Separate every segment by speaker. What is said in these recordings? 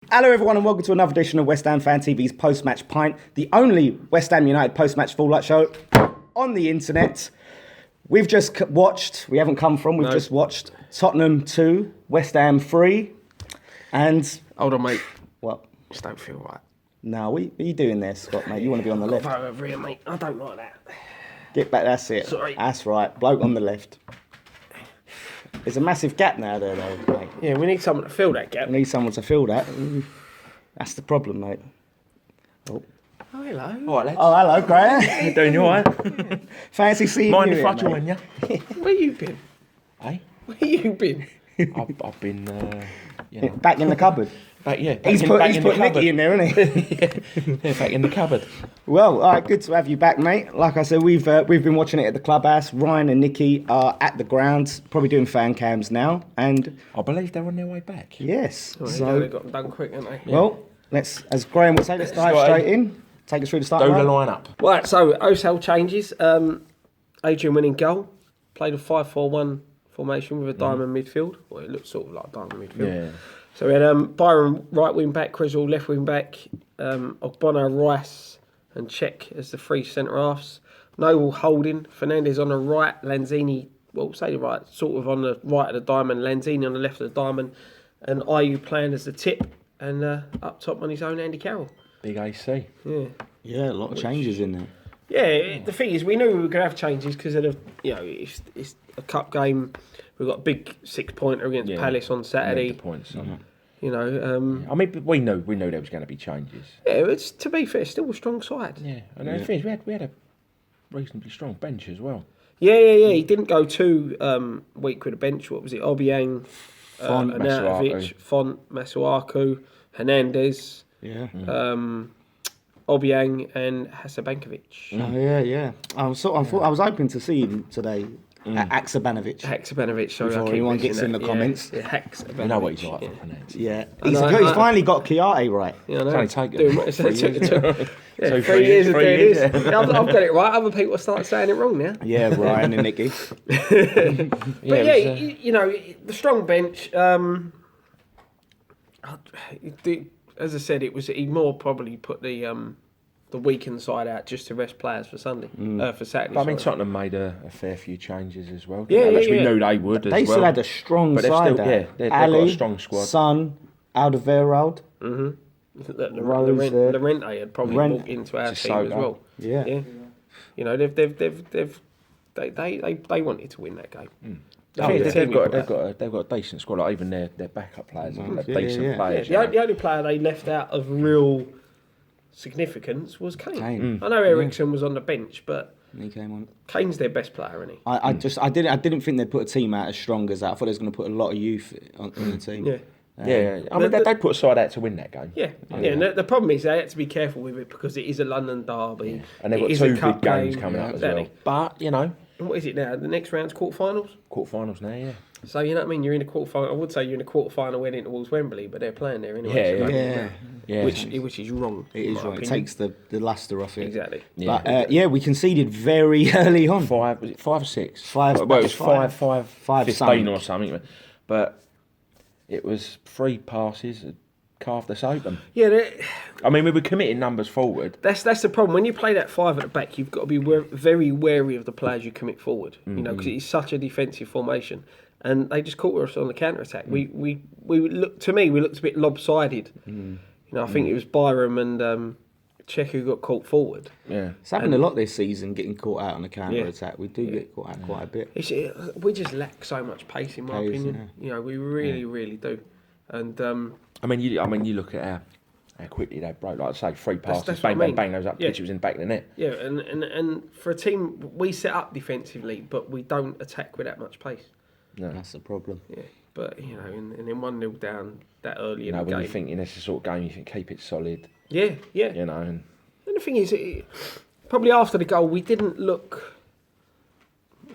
Speaker 1: Hello everyone and welcome to another edition of West Ham Fan TV's Post-Match Pint, the only West Ham United post-match full-light show on the internet. We've just watched, we haven't come from, we've just watched Tottenham 2, West Ham 3, and...
Speaker 2: Hold on, mate.
Speaker 1: What?
Speaker 2: Just don't feel right.
Speaker 1: No, what are you doing there, Scott, mate? You want to be on the left.
Speaker 2: Go over here, mate. I don't like that.
Speaker 1: Get back, that's it.
Speaker 2: Sorry.
Speaker 1: That's right, bloke on the left. There's a massive gap now there, though, mate.
Speaker 2: Yeah, we need someone to fill that gap.
Speaker 1: We need someone to fill that. That's the problem, mate.
Speaker 2: Oh, hello.
Speaker 3: All right, lads.
Speaker 1: Oh, hello, Graham.
Speaker 3: How you doing? You all right?
Speaker 1: Fancy seeing
Speaker 3: Mind
Speaker 1: you
Speaker 3: if I
Speaker 1: here,
Speaker 3: join
Speaker 1: mate.
Speaker 3: you?
Speaker 2: Where you been?
Speaker 3: Hey?
Speaker 2: Where you been?
Speaker 3: I've been,
Speaker 1: Back in the cupboard.
Speaker 3: back
Speaker 1: He's
Speaker 3: in
Speaker 1: put
Speaker 3: the
Speaker 1: Nicky
Speaker 3: cupboard.
Speaker 1: in there, hasn't he?
Speaker 3: Yeah, back in the cupboard.
Speaker 1: Well, all right, good to have you back, mate. Like I said, we've been watching it at the clubhouse. Ryan and Nicky are at the ground, probably doing fan cams now. And
Speaker 3: I believe they're on their way back.
Speaker 1: yes,
Speaker 2: They
Speaker 1: so
Speaker 2: got them done quick, haven't they?
Speaker 1: well, let's, as Graham would say, let's dive
Speaker 3: Scotty.
Speaker 1: straight in. Take us through the start.
Speaker 3: Do the
Speaker 1: Ryan.
Speaker 3: line up.
Speaker 2: Right, so Osel changes. Adrian winning goal. Played a 5-4-1 formation with a diamond midfield. Well, it looked sort of like a diamond midfield.
Speaker 3: Yeah.
Speaker 2: So we had Byron right wing back, Crizzle left wing back, Ogbono, Rice and Czech as the three centre halves. Noble holding, Fernandez on the right, Lanzini, well, say the right, sort of on the right of the diamond, Lanzini on the left of the diamond, and Ayew playing as the tip, and up top on his own, Andy Carroll.
Speaker 3: Big AC.
Speaker 2: Yeah.
Speaker 1: Yeah, a lot of changes in there.
Speaker 2: Yeah, the thing is, we knew we were going to have changes because of the, it's a cup game. We've got a big 6-pointer against Palace on Saturday.
Speaker 3: Made the points.
Speaker 2: You know,
Speaker 3: I mean, we knew there was going to be changes.
Speaker 2: yeah, it's, to be fair, still a strong side.
Speaker 3: Yeah, and the thing is, we had a reasonably strong bench as well.
Speaker 2: Yeah. He didn't go too weak with the bench. What was it? Obiang,
Speaker 1: Font,
Speaker 2: Arnautovic, Font, Masuaku, Hernandez, Obiang, and Hasabankovic.
Speaker 1: Oh yeah. I was hoping to see him today. Haksabanovic.
Speaker 2: Haksabanovic, sorry.
Speaker 1: Before
Speaker 2: I keep
Speaker 1: anyone
Speaker 2: missing
Speaker 1: gets in
Speaker 2: that.
Speaker 1: the comments.
Speaker 2: Yeah, Haksabanovic.
Speaker 3: You know what he's like for finance.
Speaker 1: Yeah,
Speaker 2: I
Speaker 1: he's
Speaker 2: know.
Speaker 1: finally got Chiarte right.
Speaker 2: Yeah, I know.
Speaker 3: It's only taken
Speaker 2: Doing-
Speaker 3: 3 years.
Speaker 2: 3 years of
Speaker 3: 3
Speaker 2: doing
Speaker 3: years,
Speaker 2: this.
Speaker 3: yeah.
Speaker 2: I've got it right. Other people start saying it wrong now.
Speaker 1: Yeah, Ryan and Nicky.
Speaker 2: But yeah, you know, the strong bench. As I said, he more probably put the weakened side out just to rest players for Sunday, for Saturday.
Speaker 3: But I mean,
Speaker 2: sorry.
Speaker 3: Tottenham made a fair few changes as well.
Speaker 2: Yeah,
Speaker 3: Which we
Speaker 2: yeah.
Speaker 3: knew they would as
Speaker 1: They
Speaker 3: well.
Speaker 1: still had a strong
Speaker 3: But they've
Speaker 1: side
Speaker 3: still-
Speaker 1: there.
Speaker 3: yeah, they've got a strong squad.
Speaker 1: Son, Alderweireld.
Speaker 2: The
Speaker 1: Rose there.
Speaker 2: Lorente had probably walked into our team as well.
Speaker 1: Yeah.
Speaker 2: You know, they wanted to win that game.
Speaker 3: I think they've got a decent squad. Like even their backup players are decent players.
Speaker 2: The only player they left out of real significance was Kane. I know Ericsson was on the bench, but
Speaker 1: He came on.
Speaker 2: Kane's their best player, isn't he?
Speaker 1: I didn't think they'd put a team out as strong as that. I thought they was going to put a lot of youth on the team.
Speaker 2: Yeah.
Speaker 3: Yeah, I mean, they put a side out to win that game.
Speaker 2: Yeah. And the problem is they had to be careful with it because it is a London derby.
Speaker 3: And they've got
Speaker 2: It is
Speaker 3: two
Speaker 2: a
Speaker 3: big
Speaker 2: cup
Speaker 3: games
Speaker 2: game.
Speaker 3: coming up as
Speaker 2: Exactly.
Speaker 3: well. But, you know,
Speaker 2: And what is it now? The next round's quarterfinals?
Speaker 3: quarterfinals now, yeah.
Speaker 2: So, you know what I mean? You're in a quarterfinal. I would say you're in a quarterfinal heading towards Wembley, but they're playing there anyway.
Speaker 3: Yeah.
Speaker 2: Which is wrong.
Speaker 1: It is wrong. It takes the lustre off it.
Speaker 2: Exactly.
Speaker 1: But we conceded very early on.
Speaker 3: Was it 5 or 6?
Speaker 1: Five.
Speaker 3: Well, it was
Speaker 1: Five
Speaker 3: 15
Speaker 1: something.
Speaker 3: or something. But it was 3 passes that carved us open.
Speaker 2: Yeah,
Speaker 3: I mean, we were committing numbers forward.
Speaker 2: that's the problem. When you play that 5 at the back, you've got to be very wary of the players you commit forward. You know, because it's such a defensive formation, and they just caught us on the counter attack. We looked a bit lopsided. You know, I think it was Byram and Czech who got caught forward.
Speaker 3: Yeah.
Speaker 1: It's happened a lot this season, getting caught out on the counter attack. We do get caught out quite a bit.
Speaker 2: We just lack so much pace, in my opinion.
Speaker 1: yeah.
Speaker 2: You know, we really do. And
Speaker 3: I mean, you look at how quickly they broke. Like I say, 3 passes,
Speaker 2: that's what I
Speaker 3: bang,
Speaker 2: mean.
Speaker 3: bang, those up.
Speaker 2: Yeah.
Speaker 3: Pitch was in the back of the net.
Speaker 2: yeah, and for a team, we set up defensively, but we don't attack with that much pace.
Speaker 3: No.
Speaker 1: That's the problem.
Speaker 2: Yeah, but you know, and then 1-0 down that early in the
Speaker 3: When
Speaker 2: game.
Speaker 3: you think in this sort of game, you think keep it solid.
Speaker 2: Yeah.
Speaker 3: You know, and
Speaker 2: And the thing is, probably after the goal, we didn't look.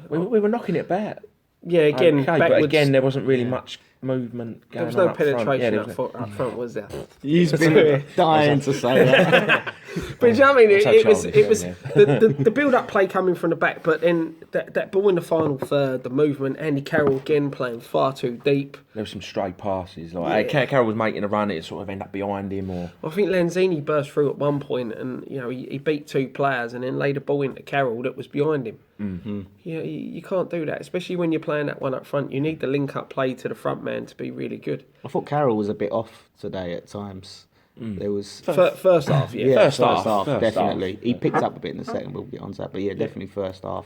Speaker 3: we were knocking it back.
Speaker 2: Yeah, again,
Speaker 3: Okay,
Speaker 2: backwards.
Speaker 3: but again, there wasn't really much movement going
Speaker 2: There was
Speaker 3: on
Speaker 2: no
Speaker 3: up front.
Speaker 2: penetration
Speaker 3: Yeah,
Speaker 2: up front, was there?
Speaker 1: He's been dying to say that.
Speaker 2: But you know what I mean?
Speaker 3: That's so
Speaker 2: It was
Speaker 3: childish,
Speaker 2: the build-up play coming from the back, but then that ball in the final third, the movement, Andy Carroll again playing far too deep.
Speaker 3: There were some stray passes. Like Carroll was making a run, it sort of ended up behind him. Or
Speaker 2: I think Lanzini burst through at one point, and he beat 2 players, and then laid a ball into Carroll that was behind him.
Speaker 3: Mm-hmm.
Speaker 2: You can't do that, especially when you're playing that one up front. You need the link-up play to the front man to be really good.
Speaker 1: I thought Carroll was a bit off today at times. There was
Speaker 2: First half, yeah.
Speaker 1: first half, definitely. He picked up a bit in the second. We'll get on to that, but definitely first half.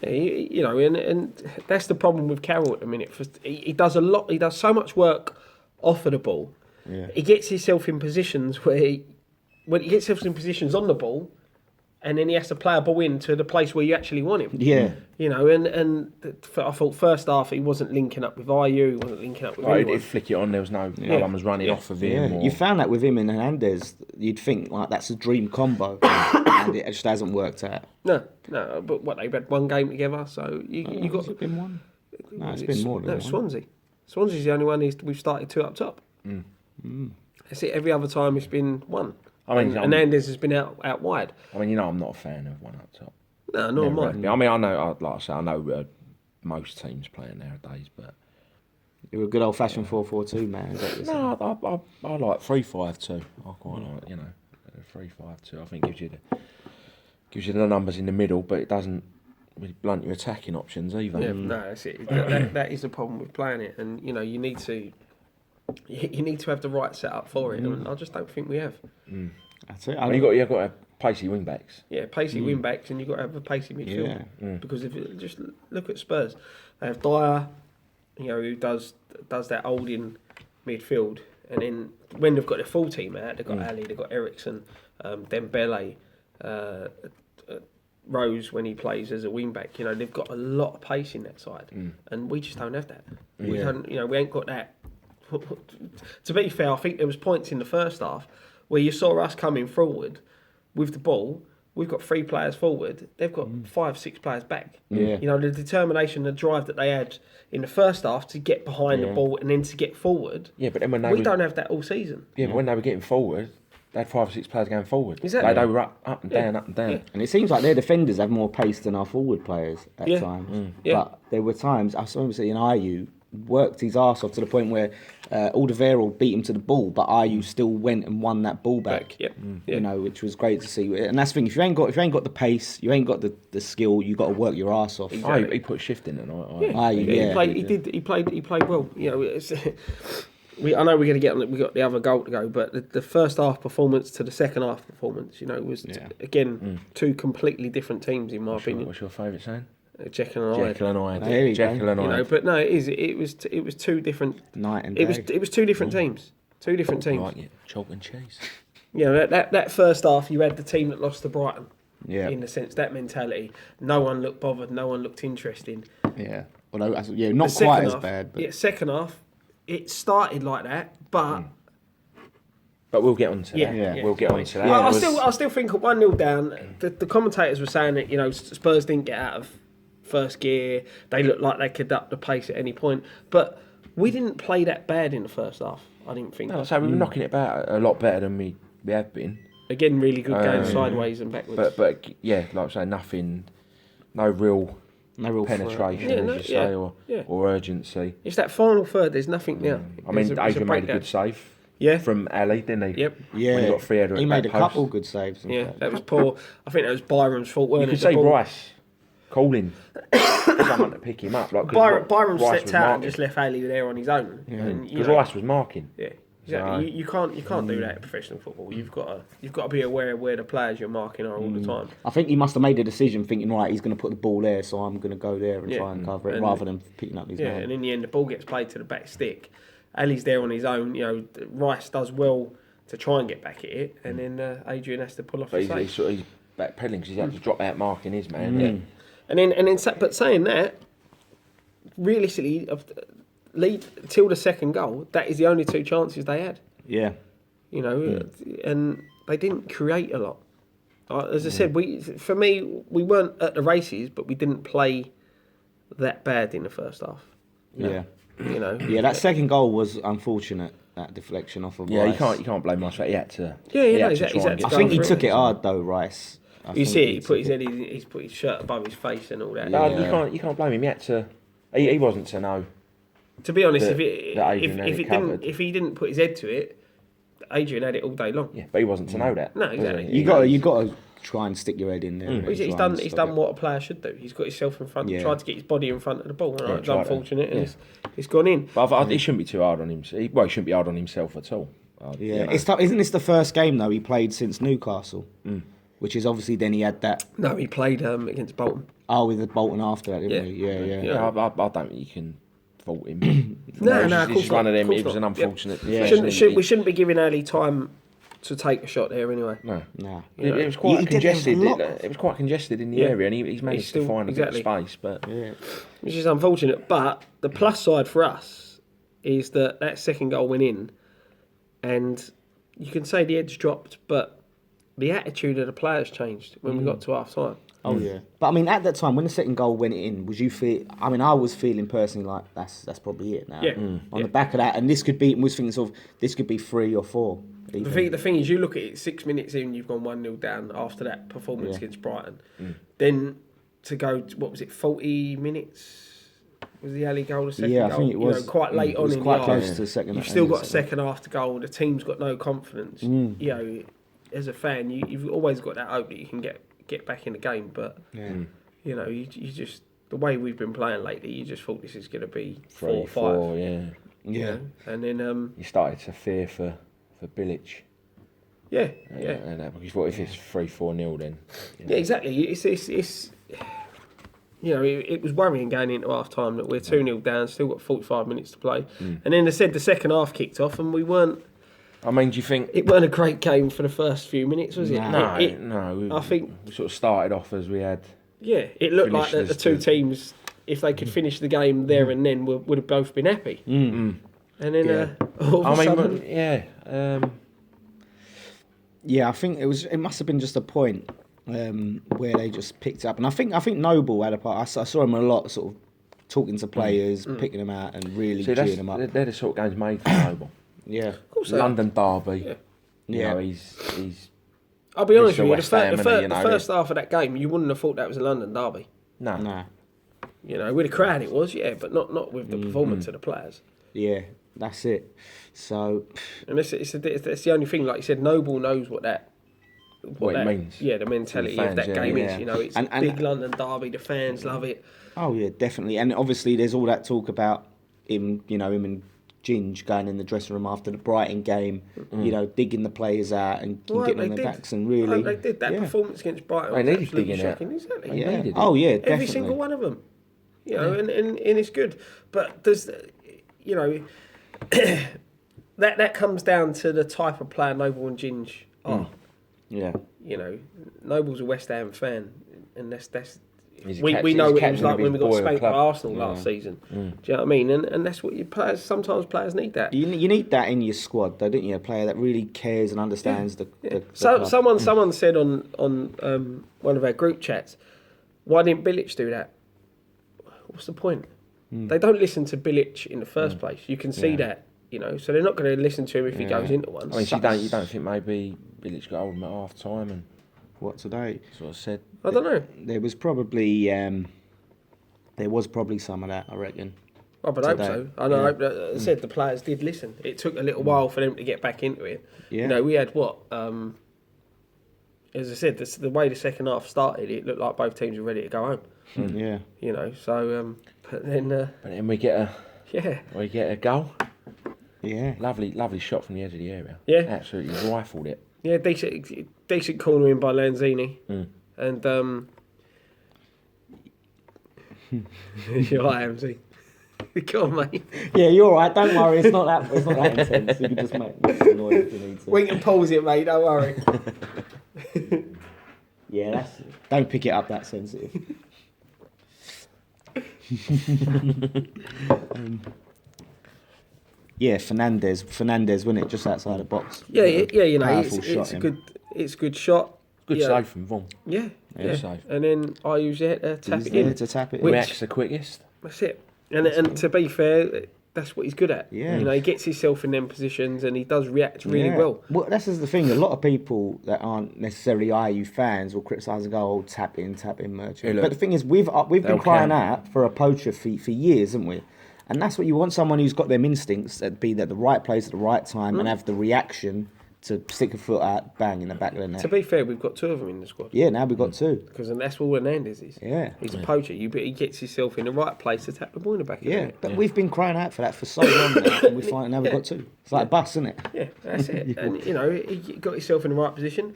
Speaker 2: Yeah, and that's the problem with Carroll at the minute. He does a lot. He does so much work off of the ball.
Speaker 1: Yeah.
Speaker 2: He gets himself in positions when he gets himself in positions on the ball, and then he has to play a ball into the place where you actually want him.
Speaker 1: Yeah.
Speaker 2: And I thought first half he wasn't linking up with IU, he wasn't linking up with anyone.
Speaker 3: he'd flick it on, there was no one was running off of him.
Speaker 1: Yeah.
Speaker 3: Or...
Speaker 1: You found that with him and Hernandez. You'd think like that's a dream combo, and it just hasn't worked out.
Speaker 2: No, but they've had one game together, so you got.
Speaker 1: Has it been one? No, it's been more than one.
Speaker 2: Swansea. Swansea's the only one we've started 2 up top. That's it. Every other time it's been 1.
Speaker 3: I mean,
Speaker 2: Hernandez has been out wide.
Speaker 3: I mean, I'm not a fan of one up top.
Speaker 2: No, nor am I.
Speaker 3: I mean, I know, like I say, I know most teams playing nowadays, but
Speaker 1: You're a good old fashioned 4-4-2 man. Is that what you're saying?
Speaker 3: I like 3-5-2. I quite like 3-5-2. I think gives you the numbers in the middle, but it doesn't really blunt your attacking options either.
Speaker 2: Yeah, no, that's it. That is the problem with playing it, and you need to have the right setup for it, and I just don't think we have.
Speaker 1: That's it.
Speaker 3: Well, you've got to have pacey wing backs.
Speaker 2: Yeah, pacey wing backs, and you've got to have a pacey midfield. Because if you just look at Spurs, they have Dyer, who does that holding midfield, and then when they've got their full team out, they've got Ali, they've got Ericsson, Dembele, Rose when he plays as a wing back. They've got a lot of pace in that side, and we just don't have that. We don't. We ain't got that. To be fair, I think there was points in the first half where you saw us coming forward with the ball. We've got 3 players forward. They've got 5-6 players back.
Speaker 1: Yeah.
Speaker 2: The determination, the drive that they had in the first half to get behind the ball and then to get forward.
Speaker 3: Yeah, but then when
Speaker 2: we don't have that all season.
Speaker 3: Yeah, but when they were getting forward, they had 5 or 6 players going forward.
Speaker 2: Exactly.
Speaker 3: They were up and down, up and down.
Speaker 2: Yeah.
Speaker 1: And it seems like their defenders have more pace than our forward players at times. But there were times, I saw him say in IU, worked his arse off to the point where Alderweireld beat him to the ball, but IU still went and won that ball back. Which was great to see. And that's the thing, if you ain't got the pace, you ain't got the skill, you got to work your arse off.
Speaker 3: Exactly. He put a shift in tonight.
Speaker 2: He played well. I know we're going to get on. We got the other goal to go, but the first half performance to the second half performance, was again 2 completely different teams in my opinion.
Speaker 3: What's your favourite saying?
Speaker 2: Jekyll and Hyde.
Speaker 3: Jekyll and Hyde.
Speaker 2: But no, it was 2 different
Speaker 1: night and day.
Speaker 2: It was 2 different teams. 2 different teams.
Speaker 3: I like it. Chalk and cheese.
Speaker 2: That first half, you had the team that lost to Brighton.
Speaker 1: Yeah.
Speaker 2: In the sense, that mentality. No one looked bothered. No one looked interesting.
Speaker 1: Yeah. Although, not quite as bad. But...
Speaker 2: Yeah, second half, it started like that, but.
Speaker 3: But we'll get on to that.
Speaker 2: Yeah.
Speaker 3: We'll get on to that.
Speaker 2: I still think at 1-0 down, the commentators were saying that Spurs didn't get out of first gear. They looked like they could up the pace at any point, but we didn't play that bad in the first half. I didn't think.
Speaker 3: No, so we were knocking it about a lot better than we have been.
Speaker 2: Again, really good going sideways and backwards.
Speaker 3: But like I say, no real penetration, as you say, or urgency.
Speaker 2: It's that final third. There's nothing there.
Speaker 3: I mean, Adrian made a good save.
Speaker 2: Yeah.
Speaker 3: From Ali, didn't he?
Speaker 2: Yep.
Speaker 1: Yeah.
Speaker 3: When he got 3 header at
Speaker 1: he made a
Speaker 3: post.
Speaker 1: couple good saves.
Speaker 2: That was poor. I think that was Byram's fault, weren't
Speaker 3: it? You could see Rice calling someone to pick him up. Like,
Speaker 2: Byram stepped out and just left Ali there on his own.
Speaker 3: Because Rice was marking.
Speaker 2: Yeah. Exactly. You can't do that in professional football. You've got to be aware of where the players you're marking are all the time.
Speaker 1: I think he must have made a decision thinking, right, he's going to put the ball there, so I'm going to go there and try and cover it, rather than picking up his man.
Speaker 2: And in the end, the ball gets played to the back stick. Ali's there on his own. Rice does well to try and get back at it, and then Adrian has to pull off the save.
Speaker 3: He's backpedaling because he's had to drop out marking his man.
Speaker 2: And then, but saying that, realistically, lead till the second goal, that is the only 2 chances they had.
Speaker 1: Yeah.
Speaker 2: And they didn't create a lot. As I said, we weren't at the races, but we didn't play that bad in the first half.
Speaker 1: Yeah.
Speaker 2: You know.
Speaker 1: Yeah, that second goal was unfortunate. That deflection off of Rice.
Speaker 3: you can't blame Rice. He had to.
Speaker 2: Yeah,
Speaker 3: he had
Speaker 2: he's
Speaker 3: to
Speaker 2: had
Speaker 3: try
Speaker 2: to
Speaker 3: and get
Speaker 1: I think he
Speaker 2: through
Speaker 1: took
Speaker 2: it.
Speaker 1: it hard though, Rice.
Speaker 2: You see it. He put his head. He's put his shirt above his face and all that.
Speaker 3: No, you can't blame him. He had to. He wasn't to know.
Speaker 2: To be honest,
Speaker 3: That
Speaker 2: if he didn't put his head to it, Adrian had it all day long.
Speaker 3: Yeah, but he wasn't to know that.
Speaker 2: No, exactly.
Speaker 1: You got to try and stick your head in there.
Speaker 2: He's done what a player should do. He's got himself in front, tried to get his body in front of the ball. Right? It's unfortunate, and it's gone in.
Speaker 3: But he shouldn't be too hard on him. He shouldn't be hard on himself at all.
Speaker 1: Yeah, it's tough. Isn't this the first game though he played since Newcastle? Which is obviously then he had that.
Speaker 2: No, he played against Bolton.
Speaker 1: Oh, with the Bolton after that, didn't he? Yeah.
Speaker 3: I don't think you can fault him.
Speaker 2: No,
Speaker 3: of course one of them. It was an unfortunate. Yeah.
Speaker 2: We shouldn't be giving early time to take a shot there anyway.
Speaker 3: No.
Speaker 2: You know,
Speaker 3: it was quite congested.
Speaker 1: It
Speaker 3: It was quite congested in the area, and he's managed to find a bit of space. But
Speaker 2: which is unfortunate. But the plus side for us is that second goal went in, and you can say the edge dropped, but the attitude of the players changed when we got to half time.
Speaker 1: Oh yeah. But I mean, at that time when the second goal went in, was you feel? I mean, I was feeling personally like that's probably it now.
Speaker 2: Yeah.
Speaker 1: On the back of that, and this could be. Was thinking sort of this could be 3 or 4. Even.
Speaker 2: The thing is, you look at it 6 minutes in, you've gone 1-0 down after that performance against Brighton. Then to go, what was it, 40 minutes? Was the alley goal the second goal?
Speaker 1: I think it was.
Speaker 2: Quite late on in
Speaker 1: quite
Speaker 2: the
Speaker 1: close
Speaker 2: half.
Speaker 1: to the second.
Speaker 2: You've still got a second half to go. The team's got no confidence. You know, as a fan, you've always got that hope that you can get back in the game. But you know, you just the way we've been playing lately, you just thought this is going to be 4 or 5.
Speaker 1: Yeah.
Speaker 2: You know? And then
Speaker 3: you started to fear for Bilic.
Speaker 2: Yeah.
Speaker 3: Because what if it's 3-4-0 then?
Speaker 2: Yeah, exactly. It's you know, it was worrying going into half time that we're 2-0 down, still got 45 minutes to play. And then they said the second half kicked off and we weren't.
Speaker 3: I mean, do you think
Speaker 2: it weren't a great game for the first few minutes, was it?
Speaker 3: No.
Speaker 2: I think
Speaker 3: we sort of started off as we had.
Speaker 2: Yeah, it looked like the two teams, if they could finish the game there and then, would have both been happy. And then all of a sudden,
Speaker 1: I think it must have been just a point where they just picked up, and I think Noble had a part. I saw him a lot, sort of talking to players, picking them out, and really cheering them up.
Speaker 3: They're the sort of games made for Noble.
Speaker 1: Yeah,
Speaker 2: of course.
Speaker 3: London derby. You know, he's.
Speaker 2: I'll be honest with you. The first half of that game, you wouldn't have thought that was a London derby.
Speaker 3: No.
Speaker 2: You know, with the crowd it was, but not with the performance of the players.
Speaker 1: Yeah, that's it. So,
Speaker 2: and it's the only thing. Like you said, Noble knows what it means. Yeah, the mentality of that game is. You know, it's a big London derby. The fans love it.
Speaker 1: Oh yeah, definitely. And obviously, there's all that talk about him. You know, him and Ginge going in the dressing room after the Brighton game. You know, digging the players out and getting on their backs and really.
Speaker 2: They did that performance against Brighton.
Speaker 3: They needed digging out.
Speaker 2: Exactly.
Speaker 1: Yeah. Oh yeah, definitely.
Speaker 2: Every single one of them. You know, and it's good. But there's, you know, that comes down to the type of player Noble and Ginge are.
Speaker 1: Yeah.
Speaker 2: You know, Noble's a West Ham fan, and that's
Speaker 3: we
Speaker 2: know what it was like when we got spanked by Arsenal last season. Do you know what I mean? And that's what sometimes players need that.
Speaker 1: You need that in your squad, though, don't you? A player that really cares and understands the
Speaker 2: someone said on one of our group chats, why didn't Bilic do that? What's the point? They don't listen to Bilic in the first place. You can see that, you know. So they're not going to listen to him if he goes into one.
Speaker 3: I mean, you don't think maybe Bilic got hold of him at half time and
Speaker 1: what today?
Speaker 3: Sort of said.
Speaker 2: I don't know.
Speaker 1: There was probably some of that, I reckon.
Speaker 2: I would hope so. I know. I said the players did listen. It took a little while for them to get back into it. Yeah. You know, we had what? As I said, the way the second half started, it looked like both teams were ready to go home.
Speaker 1: Yeah.
Speaker 2: You know, so but then
Speaker 3: we get a goal.
Speaker 1: Yeah.
Speaker 3: Lovely shot from the edge of the area.
Speaker 2: Yeah.
Speaker 3: Absolutely rifled it.
Speaker 2: Yeah, decent corner in by Lanzini. And you're right, MC. Go on, mate.
Speaker 1: Yeah, you're all right. Don't worry. It's not that intense. You can just make a noise if you need to.
Speaker 2: We can pause it, mate. Don't worry.
Speaker 1: Yeah, don't pick it up that sensitive. Yeah, Fernandez, wasn't it? Just outside the box.
Speaker 2: Yeah. You know, it's a good shot.
Speaker 3: Good save from Vaughan.
Speaker 2: Yeah.
Speaker 3: Save.
Speaker 2: And then I use it to tap it in.
Speaker 1: To tap it
Speaker 3: in. Max the quickest.
Speaker 2: That's it. And to be fair, that's what he's good at.
Speaker 1: Yeah.
Speaker 2: You know, he gets himself in them positions and he does react really well.
Speaker 1: Well, that's just the thing. A lot of people that aren't necessarily IU fans will criticise and go, "Oh, tap in, merge."
Speaker 3: Hey, look,
Speaker 1: but the thing is, we've been crying out for a poacher for years, haven't we? And that's what you want, someone who's got them instincts, that be at the right place at the right time and have the reaction to stick a foot out, bang, in the back of the net.
Speaker 2: To be fair, we've got 2 of them in the squad.
Speaker 1: Yeah, now we've got 2.
Speaker 2: Because that's all Hernandez is.
Speaker 1: Yeah.
Speaker 2: He's a poacher. He gets himself in the right place to tap the ball in the back of the net.
Speaker 1: But we've been crying out for that for so long now, and we find now we've got 2. It's like a bus, isn't it?
Speaker 2: Yeah, that's it. And, you know, he got himself in the right position,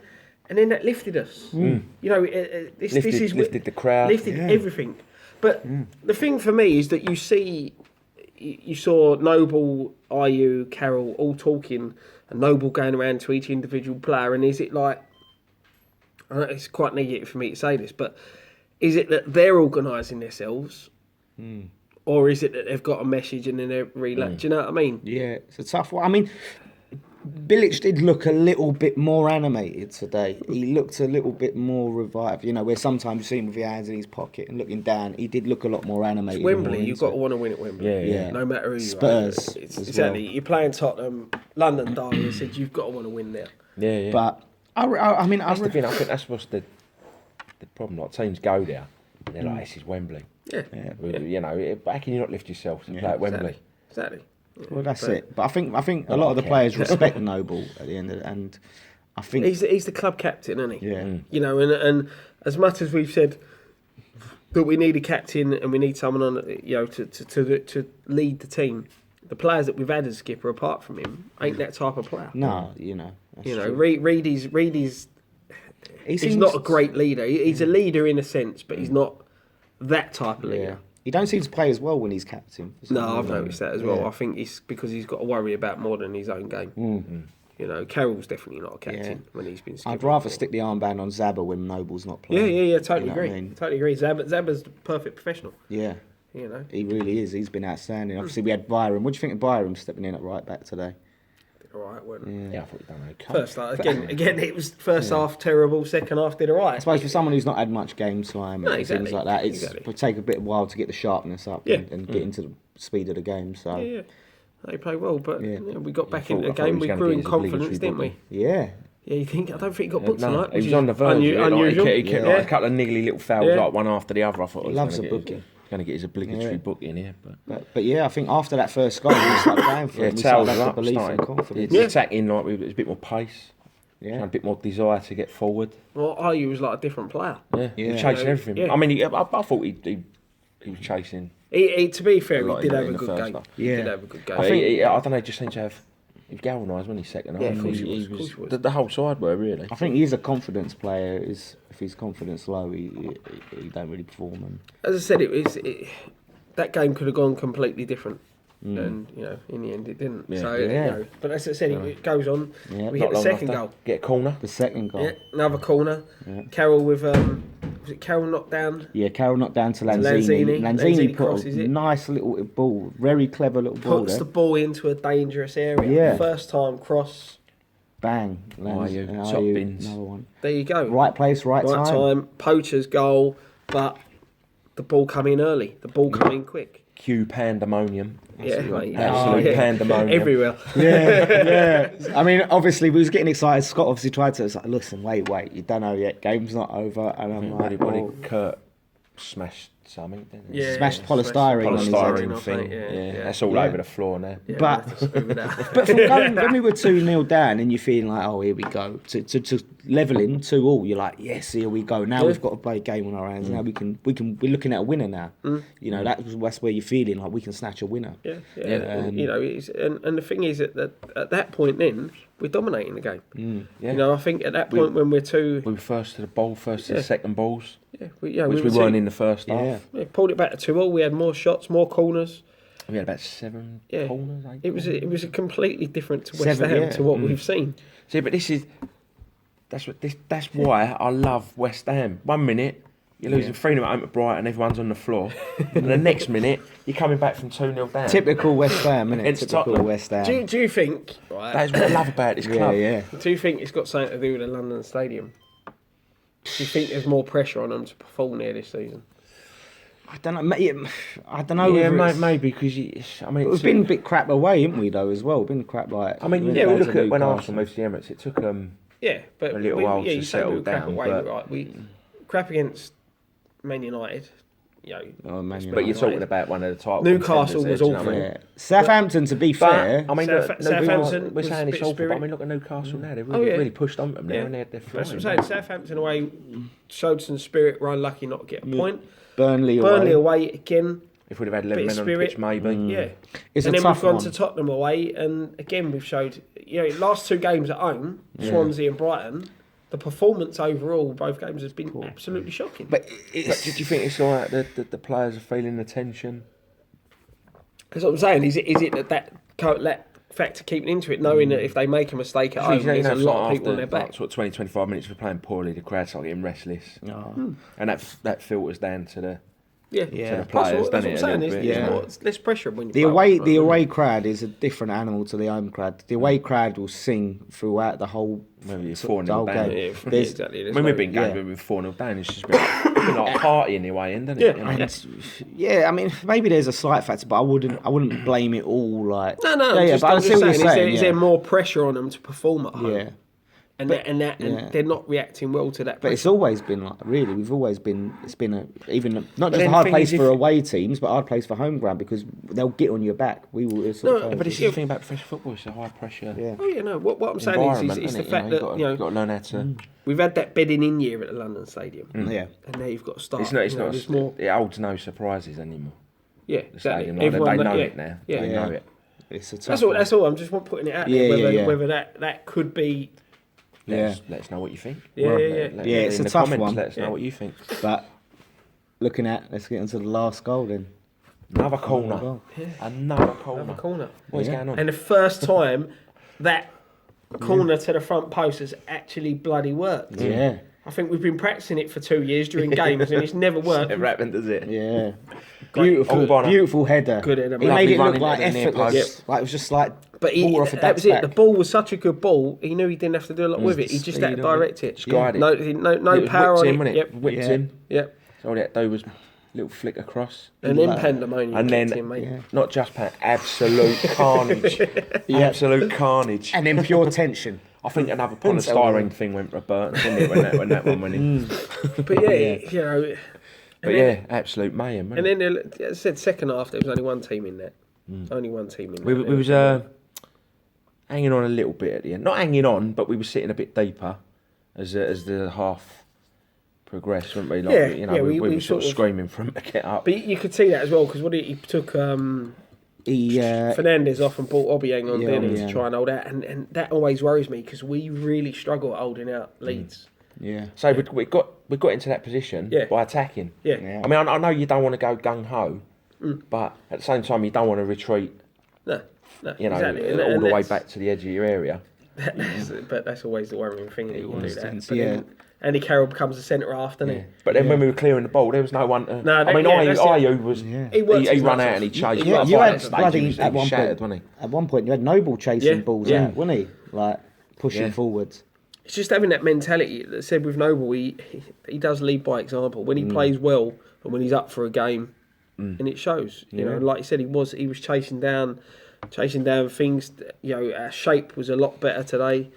Speaker 2: and then that lifted us. You know, this is...
Speaker 3: Lifted the crowd.
Speaker 2: Lifted everything. But the thing for me is that you saw Noble, IU, Carroll all talking, and Noble going around to each individual player, and is it like, I know it's quite negative for me to say this, but is it that they're organising themselves, or is it that they've got a message and then they're do you know what I mean?
Speaker 1: Yeah, it's a tough one. I mean, Bilic did look a little bit more animated today. He looked a little bit more revived. You know, where sometimes you see him with his hands in his pocket and looking down. He did look a lot more animated.
Speaker 2: It's Wembley, you've got to want to win at Wembley.
Speaker 1: Yeah.
Speaker 2: No matter who
Speaker 1: Spurs
Speaker 2: you are.
Speaker 1: as
Speaker 2: Exactly.
Speaker 1: well.
Speaker 2: You're playing Tottenham, London Derby said you've got to want to win there.
Speaker 3: Yeah.
Speaker 1: But I mean,
Speaker 3: That's the thing. I think that's what's the problem. Like, teams go there, and they're like, "This is Wembley."
Speaker 2: Yeah.
Speaker 3: You know, how can you not lift yourself to play at Wembley?
Speaker 2: Exactly.
Speaker 1: Well, that's it. But I think a lot of the players respect Noble at the end of it, and I think
Speaker 2: He's the club captain, isn't he?
Speaker 1: Yeah.
Speaker 2: You know, and as much as we've said that we need a captain and we need someone on, you know, to lead the team, the players that we've had as skipper, apart from him, ain't that type of player.
Speaker 1: no, you know, that's
Speaker 2: You know,
Speaker 1: true.
Speaker 2: Reedy's he's not a great leader. He's a leader in a sense, but he's not that type of leader.
Speaker 1: Yeah. He don't seem to play as well when he's captain. for some
Speaker 2: No, I've
Speaker 1: reason.
Speaker 2: noticed that as well.
Speaker 1: Yeah.
Speaker 2: I think it's because he's got to worry about more than his own game. You know, Carroll's definitely not a captain when he's been skipper.
Speaker 1: I'd rather stick the armband on Zabba when Noble's not playing.
Speaker 2: Yeah, totally
Speaker 1: You know what
Speaker 2: agree.
Speaker 1: I mean?
Speaker 2: Totally agree. Zabba's the perfect professional.
Speaker 1: Yeah,
Speaker 2: You know,
Speaker 1: he really is. He's been outstanding. Obviously, we had Byram. What do you think of Byram stepping in at right back today?
Speaker 2: all right. When
Speaker 3: Yeah, I thought he'd done okay.
Speaker 2: first half, again, it was first half terrible. Second half did all right.
Speaker 1: I suppose for someone who's not had much game time and
Speaker 2: exactly,
Speaker 1: things like that, it
Speaker 2: exactly.
Speaker 1: will take a bit of while to get the sharpness up and get into the speed of the game. So
Speaker 2: Yeah. They played well, but
Speaker 1: Yeah.
Speaker 2: you know, we got back
Speaker 3: I
Speaker 2: into the
Speaker 3: thought he
Speaker 2: game.
Speaker 3: was
Speaker 2: We
Speaker 3: gonna
Speaker 2: grew
Speaker 3: get
Speaker 2: in
Speaker 3: his
Speaker 2: confidence,
Speaker 3: obligatory
Speaker 2: didn't we?
Speaker 3: booking.
Speaker 1: yeah,
Speaker 2: Yeah, you think? I don't think he got booked
Speaker 3: No,
Speaker 2: tonight.
Speaker 3: he
Speaker 2: which
Speaker 3: was
Speaker 2: is
Speaker 3: on the verge.
Speaker 2: unusual.
Speaker 3: He kept like a couple of niggly little fouls,
Speaker 2: Yeah.
Speaker 3: like one after the other. I thought
Speaker 1: He loves a booking.
Speaker 3: Going to get his obligatory
Speaker 1: Yeah.
Speaker 3: booking here,
Speaker 1: but yeah, I think after that first goal, we started going for it. We
Speaker 3: tails
Speaker 1: started
Speaker 3: up,
Speaker 1: to believe and
Speaker 3: started
Speaker 1: confidence.
Speaker 3: attacking like there's a bit more pace,
Speaker 1: Yeah.
Speaker 3: a bit more desire to get forward.
Speaker 2: Well, IU was like a different player.
Speaker 3: Yeah, he was
Speaker 1: Yeah.
Speaker 3: chasing everything.
Speaker 2: Yeah.
Speaker 3: I mean, I thought he was chasing.
Speaker 2: He to be fair,
Speaker 3: lot
Speaker 2: he did
Speaker 3: in
Speaker 2: have
Speaker 3: the
Speaker 2: a good
Speaker 3: first
Speaker 2: game.
Speaker 3: half.
Speaker 2: He
Speaker 1: Yeah.
Speaker 2: did have a good game.
Speaker 3: I think I don't know. Just seemed to have. He was galvanised when he second half.
Speaker 2: Yeah, of course he
Speaker 3: He
Speaker 2: was, of course he was.
Speaker 3: The whole side were really.
Speaker 1: I think he's a confidence player. If his confidence low, he don't really perform. And
Speaker 2: As I said, that game could have gone completely different. And you know, in the end, it didn't.
Speaker 3: Yeah.
Speaker 2: So
Speaker 1: Yeah.
Speaker 2: you know, but as I said, it goes on.
Speaker 1: Yeah.
Speaker 2: We
Speaker 3: Not
Speaker 2: hit the
Speaker 3: long
Speaker 2: second
Speaker 3: after.
Speaker 2: goal.
Speaker 3: Get a corner.
Speaker 1: the second goal,
Speaker 2: Yeah, another corner.
Speaker 1: Yeah.
Speaker 2: Carroll with was it Carroll knocked down?
Speaker 1: Yeah, Carroll knocked down to
Speaker 2: Lanzini.
Speaker 1: Lanzini.
Speaker 2: Lanzini
Speaker 1: Lanzini put
Speaker 2: crosses
Speaker 1: a
Speaker 2: it.
Speaker 1: nice little ball, very clever little ball
Speaker 2: Puts
Speaker 1: there.
Speaker 2: the ball into a dangerous area.
Speaker 1: Yeah.
Speaker 2: First time cross.
Speaker 1: Bang.
Speaker 3: IU,
Speaker 1: and
Speaker 3: top
Speaker 1: IU,
Speaker 3: bins.
Speaker 1: another one.
Speaker 2: There you go.
Speaker 1: Right place, right time.
Speaker 2: Poacher's goal, but the ball come in early. The ball come in quick.
Speaker 3: Cue pandemonium.
Speaker 2: Yeah, mate.
Speaker 3: Absolute pandemonium.
Speaker 2: Everywhere.
Speaker 1: Yeah. I mean, obviously, we was getting excited. Scott obviously tried to. It's like, listen, wait, you don't know yet. Game's not over. And I'm
Speaker 3: What
Speaker 1: like,
Speaker 3: did
Speaker 1: oh,
Speaker 3: Kurt smashed something? Didn't he?
Speaker 2: Yeah.
Speaker 1: Smashed polystyrene on his
Speaker 3: Polystyrene
Speaker 2: off,
Speaker 3: thing.
Speaker 2: mate.
Speaker 3: Yeah, that's all
Speaker 1: Yeah.
Speaker 3: over the floor now.
Speaker 2: Yeah,
Speaker 1: But-
Speaker 2: let's just move it out.
Speaker 1: But from going, when we were 2-0 down and you're feeling like, oh, here we go, to levelling 2-2, you're like, yes, here we go. Now we've got to play a game on our hands. Now we're looking at a winner now. You know, that's where you're feeling like we can snatch a winner.
Speaker 2: Yeah. And, you know, and the thing is that at that point, then we're dominating the game.
Speaker 3: Yeah.
Speaker 2: You know, I think at that point when we're two,
Speaker 3: We were first to the ball, first to the second balls,
Speaker 2: we
Speaker 3: which
Speaker 2: were
Speaker 3: we weren't
Speaker 2: two-
Speaker 3: in the first
Speaker 1: Yeah.
Speaker 3: half.
Speaker 2: Yeah, pulled it back to 2-2. We had more shots, more corners.
Speaker 3: We had about 7
Speaker 2: Yeah,
Speaker 3: corners. 8
Speaker 2: it was a completely different to West
Speaker 1: Seven,
Speaker 2: Ham
Speaker 1: yeah.
Speaker 2: to what we've seen.
Speaker 3: See, but that's why I love West Ham. 1 minute you're losing 3-0 at home to Brighton, everyone's on the floor, and the next minute you're coming back from 2-0 down.
Speaker 1: Typical West Ham, isn't it?
Speaker 3: Against
Speaker 1: Typical
Speaker 3: Tottenham.
Speaker 1: West Ham.
Speaker 2: Do you think? Right,
Speaker 3: That is what I love about this club.
Speaker 1: yeah.
Speaker 2: do you think it's got something to do with the London Stadium? Do you think there's more pressure on them to perform there this season?
Speaker 1: I don't know. I don't know.
Speaker 3: Yeah,
Speaker 1: whether
Speaker 3: maybe because
Speaker 1: we've been a bit crap away, haven't we? Though as well, we've been crap like.
Speaker 3: I mean,
Speaker 1: we
Speaker 3: we
Speaker 1: went
Speaker 3: look
Speaker 1: down to
Speaker 3: at when
Speaker 1: Newcastle.
Speaker 3: Arsenal moved to the Emirates. It took
Speaker 2: but
Speaker 3: a little while to
Speaker 2: you say we
Speaker 3: settle
Speaker 2: were crap
Speaker 3: down,
Speaker 2: away,
Speaker 3: but-
Speaker 2: right? We crap against Man United.
Speaker 1: Oh, Man
Speaker 3: But
Speaker 1: United.
Speaker 3: you're talking about one of the title
Speaker 2: Newcastle
Speaker 3: contenders
Speaker 2: was
Speaker 3: there, do you know what I mean?
Speaker 1: Yeah. Southampton, to be fair,
Speaker 3: I mean,
Speaker 2: Southampton
Speaker 3: we're
Speaker 2: was
Speaker 3: saying
Speaker 2: a
Speaker 3: it's
Speaker 2: bit
Speaker 3: awful, but I
Speaker 2: spirit.
Speaker 3: mean, look at Newcastle now. They've
Speaker 2: Oh, yeah.
Speaker 3: really pushed on them now,
Speaker 2: Yeah.
Speaker 3: and they're
Speaker 2: That's
Speaker 3: flying.
Speaker 2: what I'm saying. Southampton away showed some spirit. Were unlucky not to get a point.
Speaker 1: Burnley
Speaker 2: away again.
Speaker 3: If we'd have had
Speaker 2: Bit
Speaker 3: 11
Speaker 2: of
Speaker 3: men on the
Speaker 2: spirit.
Speaker 3: pitch, maybe.
Speaker 2: Yeah.
Speaker 1: It's
Speaker 2: and
Speaker 1: a
Speaker 2: then
Speaker 1: tough
Speaker 2: we've gone
Speaker 1: one.
Speaker 2: to Tottenham away, and again we've showed. Last two games at home, Swansea and Brighton. The performance overall, both games, has been absolutely shocking.
Speaker 1: But
Speaker 3: But did you think it's like the players are feeling the tension?
Speaker 2: That's what I'm saying. Is it that factor keeping into it, knowing that if they make a mistake at home, there's a lot of people on their back.
Speaker 3: Sort of 20, 25 minutes we're playing poorly, the crowd start getting restless. And that filters down to the
Speaker 2: Yeah,
Speaker 3: to the
Speaker 2: That's
Speaker 3: players,
Speaker 2: what
Speaker 3: doesn't
Speaker 2: I'm
Speaker 3: it?
Speaker 2: saying.
Speaker 3: A little bit,
Speaker 2: There's
Speaker 3: you know?
Speaker 2: more, less pressure when you
Speaker 1: the
Speaker 2: play
Speaker 1: away
Speaker 2: away.
Speaker 1: away crowd is a different animal to the home crowd. The away crowd will sing throughout the whole
Speaker 3: Maybe you're
Speaker 1: sort of
Speaker 3: 4-0
Speaker 1: the whole
Speaker 3: down.
Speaker 1: game.
Speaker 2: Yeah,
Speaker 1: There's-
Speaker 2: exactly.
Speaker 3: When we've been games,
Speaker 1: yeah.
Speaker 3: we've been 4-0 down, it's just been like a party in the way end, hasn't it?
Speaker 2: Yeah.
Speaker 3: You know?
Speaker 1: Yeah, I mean, maybe there's a slight factor, but I wouldn't blame it all. Like
Speaker 2: No,
Speaker 1: yeah,
Speaker 2: just,
Speaker 1: but I
Speaker 2: I'm
Speaker 1: see
Speaker 2: just
Speaker 1: what
Speaker 2: saying,
Speaker 1: you're saying.
Speaker 2: is there more pressure on them to perform at home?
Speaker 1: Yeah,
Speaker 2: And
Speaker 1: yeah.
Speaker 2: they're not reacting well to that
Speaker 1: but
Speaker 2: pressure.
Speaker 1: it's always been like really. We've always been. It's been not just
Speaker 3: then
Speaker 1: a
Speaker 3: the
Speaker 1: hard
Speaker 3: thing
Speaker 1: place
Speaker 3: is
Speaker 1: for
Speaker 3: if-
Speaker 1: away teams, but a hard place for home ground because they'll get on your back. We will. It's sort of
Speaker 3: But this
Speaker 1: fun.
Speaker 3: is the thing about professional football, it's a high pressure
Speaker 1: Yeah.
Speaker 2: Oh yeah, no. What I'm saying
Speaker 3: environment,
Speaker 2: is the
Speaker 3: isn't it?
Speaker 2: fact
Speaker 3: You've
Speaker 2: that
Speaker 3: got to learn how to.
Speaker 2: we've had that bedding in year at the London Stadium,
Speaker 1: Yeah.
Speaker 2: and now you've got to start.
Speaker 3: It's not.
Speaker 2: There's more.
Speaker 3: It holds no surprises anymore.
Speaker 2: Yeah,
Speaker 3: The
Speaker 2: exactly.
Speaker 3: stadium, like, they know it now.
Speaker 2: Yeah,
Speaker 3: They know it.
Speaker 1: It's a tough
Speaker 2: That's all.
Speaker 1: one.
Speaker 2: That's all. I'm just putting it out
Speaker 1: Yeah,
Speaker 2: there.
Speaker 1: yeah,
Speaker 2: Whether,
Speaker 1: yeah.
Speaker 2: whether that could be.
Speaker 3: Let us know what you think.
Speaker 2: Yeah, yeah,
Speaker 1: Yeah, it's
Speaker 3: in
Speaker 1: a
Speaker 3: the
Speaker 1: tough
Speaker 3: comments,
Speaker 1: one.
Speaker 3: Let us know
Speaker 2: Yeah.
Speaker 3: what you think.
Speaker 1: But let's get into the last goal then.
Speaker 3: Another corner.
Speaker 1: goal.
Speaker 3: Another corner.
Speaker 2: Another corner.
Speaker 3: What is going on?
Speaker 2: And the first time that corner to the front post has actually bloody worked.
Speaker 1: Yeah,
Speaker 2: I think we've been practicing it for 2 years during games, and it's never worked.
Speaker 3: Never happened, does it?
Speaker 1: yeah.
Speaker 3: All Bonner.
Speaker 1: Beautiful header.
Speaker 2: Good header,
Speaker 1: He
Speaker 2: man.
Speaker 1: made it
Speaker 3: Lovely
Speaker 1: look like
Speaker 3: running at the near
Speaker 1: effortless.
Speaker 3: post.
Speaker 1: Like it was just like
Speaker 2: But
Speaker 1: ball off a
Speaker 2: that was
Speaker 1: duck's
Speaker 2: it. The
Speaker 1: back.
Speaker 2: ball was such a good ball. He knew he didn't have to do a lot with it. He just had to
Speaker 3: speed on it.
Speaker 2: direct it.
Speaker 3: Just guide it.
Speaker 2: No
Speaker 3: It was
Speaker 2: power
Speaker 3: whipped
Speaker 2: on
Speaker 3: in,
Speaker 2: it.
Speaker 3: wasn't it?
Speaker 2: Yep.
Speaker 3: Whipped
Speaker 1: Yeah.
Speaker 3: in.
Speaker 2: Yep.
Speaker 3: So all that do was a little flick across.
Speaker 2: And then pandemonium.
Speaker 3: And
Speaker 2: kicked
Speaker 3: then,
Speaker 2: in, mate.
Speaker 3: not just absolute carnage. Absolute carnage.
Speaker 1: and then pure tension.
Speaker 3: I think another polystyrene thing went for Burton, didn't it, when that one went in.
Speaker 2: But yeah, you know.
Speaker 3: But yeah, absolute mayhem.
Speaker 2: And
Speaker 3: wasn't
Speaker 2: then, as I said, second half, there was only one team in there. Only one team in
Speaker 3: it?
Speaker 2: there.
Speaker 3: we was hanging on a little bit at the end. Not hanging on, but we were sitting a bit deeper as the half progressed, weren't we? Like,
Speaker 2: Yeah,
Speaker 3: you know,
Speaker 2: yeah,
Speaker 3: we
Speaker 2: we
Speaker 3: were sort of
Speaker 2: sort of-
Speaker 3: screaming for him to get up.
Speaker 2: But you could see that as well, because what he took
Speaker 1: He
Speaker 2: Fernandez off and brought Obiang on,
Speaker 1: Yeah,
Speaker 2: didn't he,
Speaker 1: yeah.
Speaker 2: to try and hold out. And that always worries me, because we really struggle at holding out leads.
Speaker 1: yeah.
Speaker 3: So we got into that position
Speaker 2: Yeah.
Speaker 3: by attacking.
Speaker 2: Yeah.
Speaker 1: Yeah.
Speaker 3: I mean, I know you don't want to go gung ho, but at the same time, you don't want to retreat.
Speaker 2: No,
Speaker 3: You know,
Speaker 2: exactly.
Speaker 3: all
Speaker 2: And
Speaker 3: the way
Speaker 2: that's-
Speaker 3: back to the edge of your area.
Speaker 2: But that's always the worrying thing that you do that. But
Speaker 1: yeah.
Speaker 2: then Andy Carroll becomes the centre half, doesn't he?
Speaker 3: But then when we were clearing the ball, there was no one to.
Speaker 2: No,
Speaker 3: I
Speaker 2: that-
Speaker 3: mean,
Speaker 2: yeah, that's it.
Speaker 3: Ayew was.
Speaker 1: Yeah.
Speaker 2: He worked
Speaker 3: He
Speaker 2: his
Speaker 3: ran
Speaker 2: nuts
Speaker 3: out
Speaker 2: off.
Speaker 3: and he chased.
Speaker 1: Yeah,
Speaker 3: but
Speaker 1: you
Speaker 3: by
Speaker 1: had
Speaker 3: that stage,
Speaker 1: bloody
Speaker 3: he was
Speaker 1: at one
Speaker 3: shattered,
Speaker 1: point.
Speaker 3: wasn't
Speaker 1: At one point, you had Noble chasing
Speaker 2: Yeah,
Speaker 1: balls
Speaker 2: yeah.
Speaker 1: out, wasn't he? Like pushing
Speaker 3: Yeah.
Speaker 1: forwards.
Speaker 2: It's just having that mentality that said with Noble, he does lead by example. When he plays well and when he's up for a game, and it shows. You know, like you said, he was chasing down things. You know, our shape was a lot better today.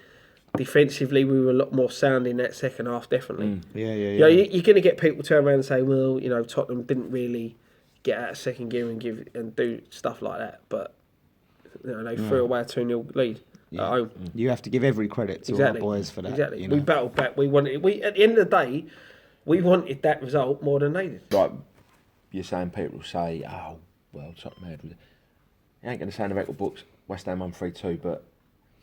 Speaker 2: Defensively, we were a lot more sound in that second half, definitely.
Speaker 1: Yeah,
Speaker 2: You know, you're going to get people turn around and say, well, you know, Tottenham didn't really get out of second gear and do stuff like that, but you know, they threw away a 2-0 lead at home.
Speaker 1: You have to give every credit to
Speaker 2: Exactly.
Speaker 1: our boys for that.
Speaker 2: Exactly.
Speaker 1: You know?
Speaker 2: We battled back. At the end of the day, we wanted that result more than they did.
Speaker 3: Like you're saying, people say, "Oh, well, Tottenham had." You ain't going to say in the record books West Ham won 3-2, but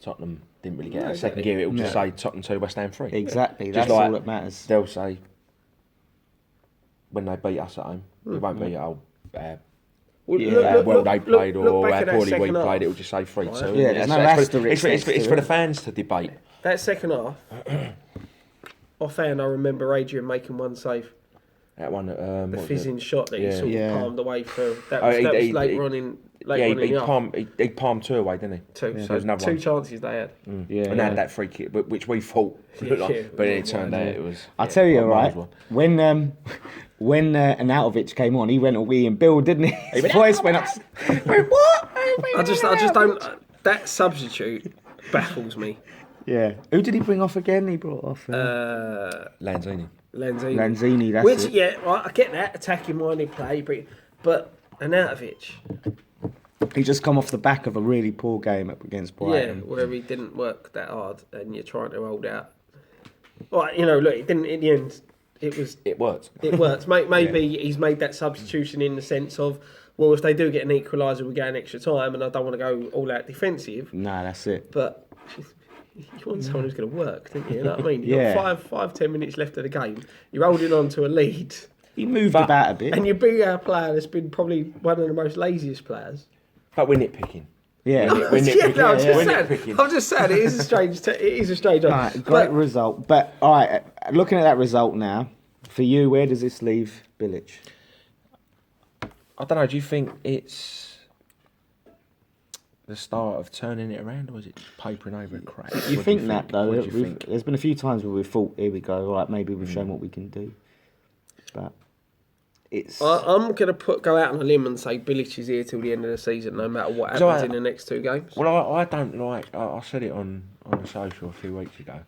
Speaker 3: Tottenham didn't really get out of second gear. It will just say Tottenham 2, West Ham 3.
Speaker 1: Exactly.
Speaker 3: Just
Speaker 1: That's
Speaker 3: like
Speaker 1: all that matters.
Speaker 3: They'll say when they beat us at home, we won't be
Speaker 2: Well,
Speaker 3: how
Speaker 2: look-
Speaker 3: well they
Speaker 2: look-
Speaker 3: played
Speaker 2: look
Speaker 3: or
Speaker 2: back
Speaker 3: how
Speaker 2: at that
Speaker 3: poorly we
Speaker 2: second half.
Speaker 3: played. It will just say 3-2.
Speaker 1: Yeah, there's no asterisk
Speaker 3: It's
Speaker 1: next
Speaker 3: for
Speaker 1: to
Speaker 3: the fans to debate.
Speaker 2: That second half, offhand, I remember Adrian making one save.
Speaker 3: That one,
Speaker 2: The
Speaker 3: what was it?
Speaker 2: fizzing shot that he
Speaker 3: Yeah.
Speaker 2: sort of
Speaker 1: Yeah.
Speaker 2: palmed away for. That
Speaker 3: Oh,
Speaker 2: was,
Speaker 3: he-
Speaker 2: that was
Speaker 3: he-
Speaker 2: later
Speaker 3: he-
Speaker 2: on in
Speaker 3: Yeah,
Speaker 2: the half.
Speaker 3: he palmed 2 away, didn't he?
Speaker 2: Two.
Speaker 3: So
Speaker 2: So
Speaker 3: there's another
Speaker 2: two
Speaker 3: one.
Speaker 2: chances they had.
Speaker 1: Yeah,
Speaker 3: And they had that free kick, which we thought,
Speaker 2: Yeah,
Speaker 3: but it turned out it was.
Speaker 1: I'll tell you,
Speaker 3: well,
Speaker 1: right?
Speaker 3: miles one.
Speaker 1: When when Arnautovic came on, he went all wee and Bill, didn't he? His voice went up. Went, what?
Speaker 2: I just don't. That substitute baffles me.
Speaker 1: Yeah. Who did he bring off again? He brought off
Speaker 3: Lanzini.
Speaker 1: Lanzini. That's
Speaker 2: Which,
Speaker 1: it.
Speaker 2: yeah, right, I get that attacking minded play, but Arnautovic.
Speaker 1: He just come off the back of a really poor game up against Brighton.
Speaker 2: Yeah, where he didn't work that hard, and you're trying to hold out. Well, you know, look, it didn't in the end. It
Speaker 3: worked.
Speaker 2: It worked. Maybe he's made that substitution in the sense of, well, if they do get an equaliser, we get an extra time, and I don't want to go all out defensive.
Speaker 1: Nah, that's it.
Speaker 2: But you want someone who's going to work, don't you? You know what I mean?
Speaker 1: Yeah.
Speaker 2: You've got 10 minutes left of the game. You're holding on to a lead.
Speaker 1: He moved about a bit.
Speaker 2: And you bring out a player that's been probably one of the most laziest players.
Speaker 3: But we're nitpicking.
Speaker 1: Yeah.
Speaker 2: I'm just saying, it is a strange one.
Speaker 1: Right, great result. But, all right, looking at that result now, for you, where does this leave Bilic?
Speaker 3: I don't know, do you think it's the start of turning it around, or is it papering over a crack?
Speaker 1: You think that, though?
Speaker 3: What do you think?
Speaker 1: There's been a few times where we've thought, here we go, right, maybe we've shown what we can do. But it's...
Speaker 2: I'm going to go out on a limb and say Bilic is here till the end of the season, no matter what happens in the next two games.
Speaker 3: Well, I don't like... I said it on a social a few weeks ago.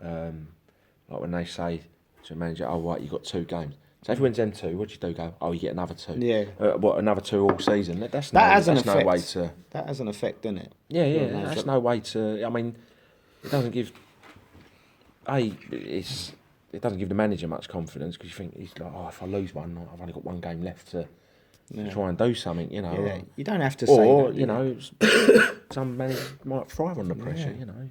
Speaker 3: Like when they say to a manager, oh, right, you've got 2 games. So if he wins them 2, what do you do? Go, oh, you get another 2.
Speaker 1: Yeah.
Speaker 3: Another 2 all season? That's
Speaker 1: no effect.
Speaker 3: way to...
Speaker 1: That has an effect, doesn't it?
Speaker 3: Yeah, that's no way to... I mean, it doesn't give... It doesn't give the manager much confidence because you think he's like, oh, if I lose one, I've only got 1 game left to try and do something, you know.
Speaker 1: Yeah. You don't have to say
Speaker 3: or,
Speaker 1: that.
Speaker 3: you know, some managers might thrive on the pressure, you know.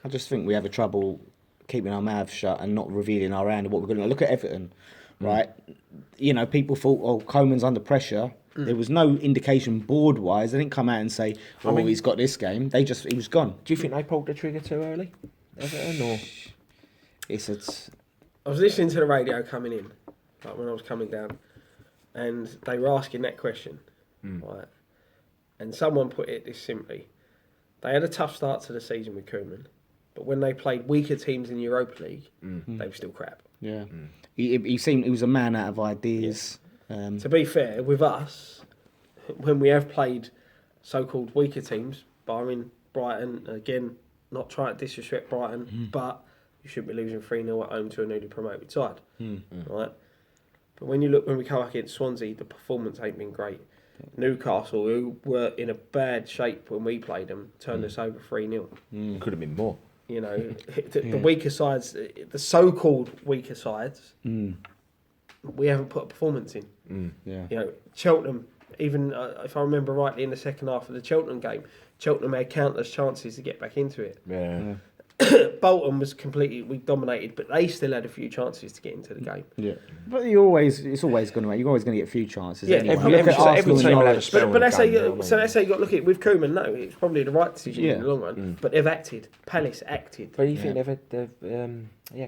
Speaker 1: I just think we have a trouble keeping our mouths shut and not revealing our hand of what we're going to look at Everton, right? You know, people thought, oh, Coleman's under pressure. There was no indication board-wise. They didn't come out and say, oh, he's got this game. He was gone.
Speaker 3: Do you think they pulled the trigger too early, Everton, or...?
Speaker 2: I was listening to the radio coming in, like when I was coming down, and they were asking that question, right? And someone put it this simply: they had a tough start to the season with Koeman, but when they played weaker teams in Europa League, they were still crap.
Speaker 1: Yeah, he seemed he was a man out of ideas.
Speaker 2: Yeah. To be fair, with us, when we have played so-called weaker teams, barring Brighton, again, not trying to disrespect Brighton, but you shouldn't be losing 3-0 at home to a newly promoted side, right? But when we come back against Swansea, the performance ain't been great. Newcastle, who were in a bad shape when we played them, turned us over 3-0.
Speaker 3: Could have been more.
Speaker 2: You know, the weaker sides, the so-called weaker sides, we haven't put a performance in.
Speaker 1: Yeah.
Speaker 2: You know, Cheltenham, even if I remember rightly, in the second half of the Cheltenham game, Cheltenham had countless chances to get back into it.
Speaker 3: Yeah.
Speaker 2: Bolton was we dominated, but they still had a few chances to get into the game.
Speaker 1: Yeah, but it's always going to. You're always going to get a few chances.
Speaker 2: Yeah,
Speaker 1: anyway.
Speaker 2: every
Speaker 1: team
Speaker 2: but that's how you got to look at it with Koeman. No, it's probably the right decision in the long run. But they've acted. Palace acted.
Speaker 3: But you think they've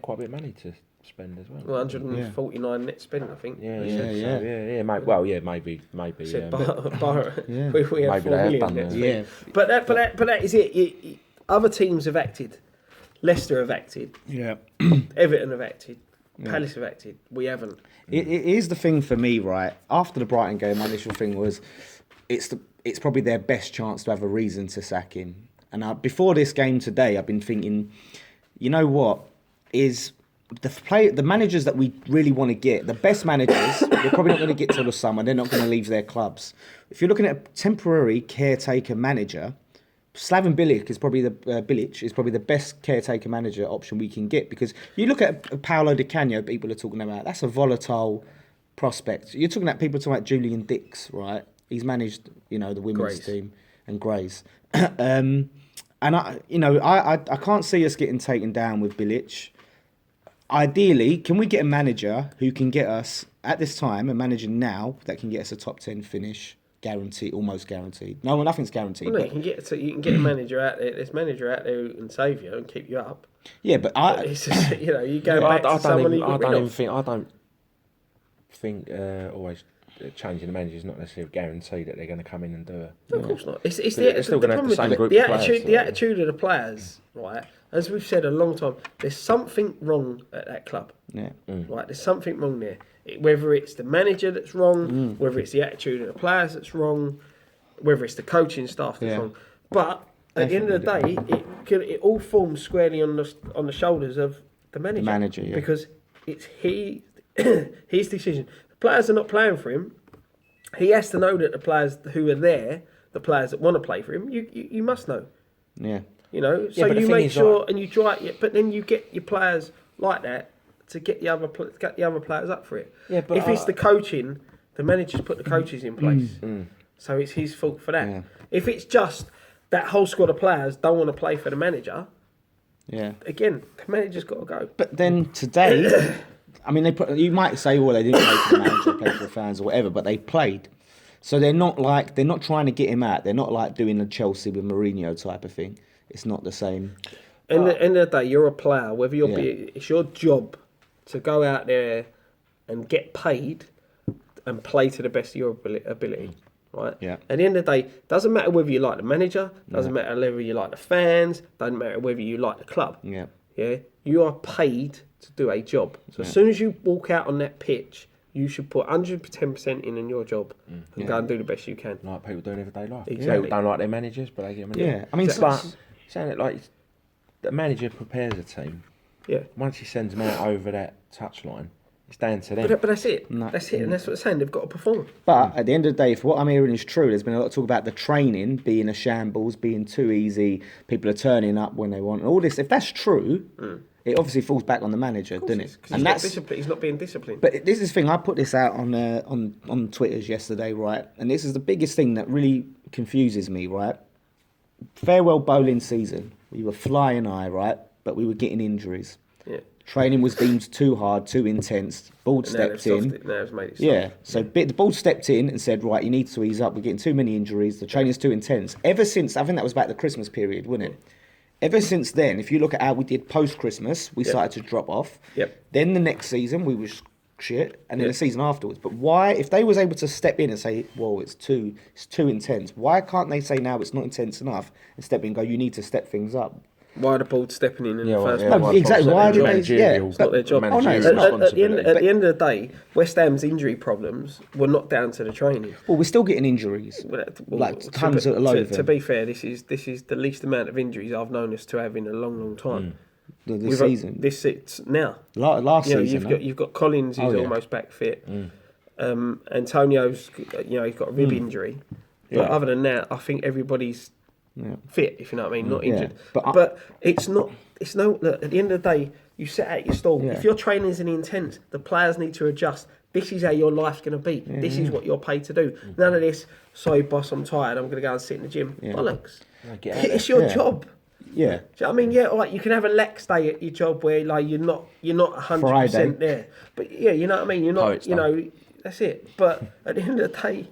Speaker 3: quite a bit of money to spend as well.
Speaker 2: 149 net spent, I think.
Speaker 3: Yeah. Maybe. Well, yeah, maybe.
Speaker 2: We have
Speaker 3: Maybe
Speaker 2: 4
Speaker 3: they have
Speaker 2: million
Speaker 3: done
Speaker 2: net
Speaker 3: that.
Speaker 2: spent. But that is it. Other teams have acted. Leicester have acted. Yeah. Everton have acted. Palace have acted. We haven't.
Speaker 1: It is the thing for me, right? After the Brighton game, my initial thing was, it's probably their best chance to have a reason to sack him. And before this game today, I've been thinking, you know what, is the managers that we really want to get, the best managers, we're probably not going to get till the summer. They're not going to leave their clubs. If you're looking at a temporary caretaker manager, Slaven Bilic is probably the best caretaker manager option we can get, because you look at Paolo Di Canio, people are talking about, that's a volatile prospect. You're talking about people talking about Julian Dix, right? He's managed, the women's team and Grays. And I can't see us getting taken down with Bilic. Ideally, can we get a manager who can get us at this time, a manager now that can get us a top 10 finish? Guaranteed, almost guaranteed. No, nothing's guaranteed.
Speaker 2: Well, no, you can get a manager out there. This manager out there who can save you and keep you up.
Speaker 1: Yeah, but
Speaker 2: it's just, you go back to someone.
Speaker 3: I don't think always changing the manager is not necessarily a guarantee that they're going to come in and do it.
Speaker 2: No, of course not. It's
Speaker 3: They're still going to have the same group
Speaker 2: the
Speaker 3: of players.
Speaker 2: attitude. The attitude of the players, right? As we've said a long time, there's something wrong at that club.
Speaker 1: Yeah.
Speaker 2: Right, there's something wrong there. Whether it's the manager that's wrong, whether it's the attitude of the players that's wrong, whether it's the coaching staff that's wrong. But at the end of the day, it all falls squarely on the shoulders of the manager.
Speaker 1: The manager, yeah.
Speaker 2: Because it's his decision. The players are not playing for him. He has to know that the players who are there, the players that want to play for him, you must know.
Speaker 1: Yeah.
Speaker 2: You know, so you make sure and you try it, but then you get your players like that to get the other players up for it.
Speaker 3: Yeah, but
Speaker 2: if it's the coaching, the manager's put the coaches in place, so it's his fault for that.
Speaker 1: Yeah.
Speaker 2: If it's just that whole squad of players don't want to play for the manager, again, the manager's got to go.
Speaker 1: But then today, I mean, you might say, well, they didn't play for the manager, play for the fans or whatever, but they played. So they're not trying to get him out. They're not like doing a Chelsea with Mourinho type of thing. It's not the same.
Speaker 2: At the end of the day, you're a player. Whether it's your job to go out there and get paid and play to the best of your ability, right?
Speaker 1: Yeah.
Speaker 2: At the end of the day, doesn't matter whether you like the manager, doesn't matter whether you like the fans, doesn't matter whether you like the club.
Speaker 1: Yeah.
Speaker 2: Yeah. You are paid to do a job. So as soon as you walk out on that pitch, you should put 110% in your job and go and do the best you can.
Speaker 3: Like people do in everyday life.
Speaker 2: Exactly.
Speaker 3: People don't like their managers, but they get them.
Speaker 1: Yeah. I mean,
Speaker 3: but saying it like the manager prepares a team.
Speaker 2: Yeah.
Speaker 3: Once he sends them out over that touchline, it's down to them.
Speaker 2: But that's it. That's it. And that's what I'm saying. They've got to perform.
Speaker 1: But at the end of the day, if what I'm hearing is true, there's been a lot of talk about the training being a shambles, being too easy, people are turning up when they want, and all this. If that's true, it obviously falls back on the manager, doesn't it?
Speaker 2: And he's not being disciplined.
Speaker 1: But this is the thing. I put this out on Twitters yesterday, right? And this is the biggest thing that really confuses me, right? Farewell bowling season. We were flying high, right? But we were getting injuries.
Speaker 2: Yeah.
Speaker 1: Training was deemed too hard, too intense. Board stepped in.
Speaker 2: Now it's made it soft.
Speaker 1: Yeah, so the board stepped in and said, right, you need to ease up. We're getting too many injuries. The training's too intense. Ever since, I think that was about the Christmas period, wasn't it? Ever since then, if you look at how we did post-Christmas, we started to drop off.
Speaker 2: Yep.
Speaker 1: Then the next season, we was shit, and then the season afterwards. But why, if they was able to step in and say, well, it's too intense, why can't they say now it's not intense enough and step in and go, you need to step things up?
Speaker 2: Why are the board stepping in the first
Speaker 1: No,
Speaker 2: place?
Speaker 1: exactly. Why do they?
Speaker 3: Managerial.
Speaker 1: Yeah,
Speaker 2: It's not their job.
Speaker 1: Oh, no, it's
Speaker 2: At
Speaker 1: not.
Speaker 2: the end of the day, West Ham's injury problems were not down to the training.
Speaker 1: Well, we're still getting injuries. Like tons of loads.
Speaker 2: To be fair, this is the least amount of injuries I've known us to have in a long time.
Speaker 1: The season.
Speaker 2: This it's now.
Speaker 1: Last season.
Speaker 2: You've got Collins who's almost back fit. Antonio's he's got a rib injury. But other than that, I think everybody's fit, if you know what I mean, not injured. But it's not. It's no. Look, at the end of the day, you set out your stall.
Speaker 1: Yeah.
Speaker 2: If your training is intense, the players need to adjust. This is how your life's going to be. This is what you're paid to do. None of this. Sorry, boss, I'm tired. I'm going to go and sit in the gym. Bollocks. It's your job.
Speaker 1: Yeah.
Speaker 2: Do you know what I mean? Yeah, all right, you can have a lax day at your job where like you're not 100% there. But yeah, you know what I mean? You're not, that's it. But at the end of the day,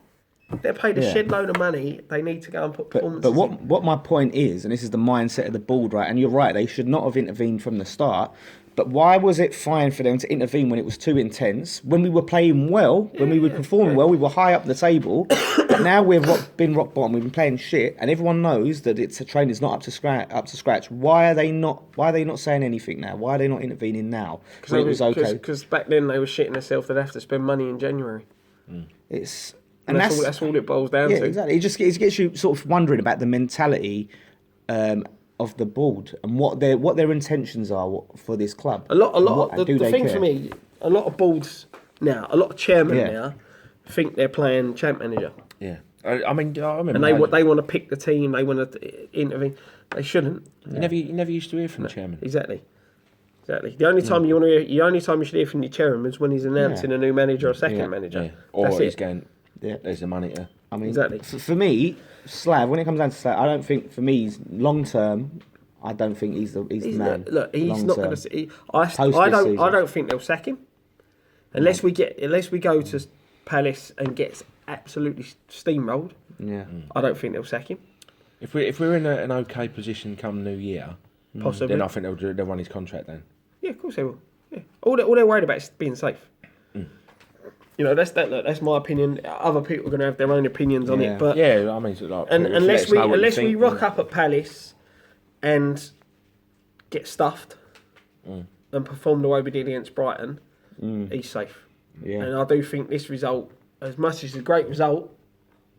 Speaker 2: they're paid a shed load of money. They need to go and put performances
Speaker 1: But what my point is, and this is the mindset of the board, right? And you're right, they should not have intervened from the start. But why was it fine for them to intervene when it was too intense? When we were playing well, when we were performing well, we were high up the table. But now we've been rock bottom. We've been playing shit, and everyone knows that it's a training's not up to scratch. Why are they not saying anything now? Why are they not intervening now?
Speaker 2: Because it was okay. Because back then they were shitting themselves. They'd have to spend money in January. And that's all it boils down to.
Speaker 1: Yeah, exactly. It gets you sort of wondering about the mentality of the board and what their intentions are for this club.
Speaker 2: The thing for me, a lot of boards now, a lot of chairmen now think they're playing champ manager.
Speaker 3: Yeah, I mean, I remember.
Speaker 2: And they want to pick the team. They want to intervene. They shouldn't.
Speaker 3: You never used to hear from the chairman.
Speaker 2: Exactly. The only time you should hear from your chairman is when he's announcing a new manager or second manager.
Speaker 3: Yeah. Or he's going. Yeah, there's the money to.
Speaker 1: I mean,
Speaker 2: exactly.
Speaker 1: For me, Slav, when it comes down to Slav, I don't think for me long term. I don't think he's the man.
Speaker 2: Look, he's not going to. I don't think they'll sack him unless we go to Palace and gets absolutely steamrolled.
Speaker 1: Yeah,
Speaker 2: I don't think they'll sack him.
Speaker 3: If we're in an okay position come New Year,
Speaker 2: possibly,
Speaker 3: then I think they'll run his contract then.
Speaker 2: Yeah, of course they will. Yeah, all they're worried about is being safe. You know, that's my opinion. Other people are going to have their own opinions on it, but
Speaker 3: Yeah, I mean, it's like,
Speaker 2: and unless we
Speaker 3: think,
Speaker 2: rock up at Palace and get stuffed and perform the way we did against Brighton, he's safe.
Speaker 1: Yeah.
Speaker 2: And I do think this result, as much as a great result,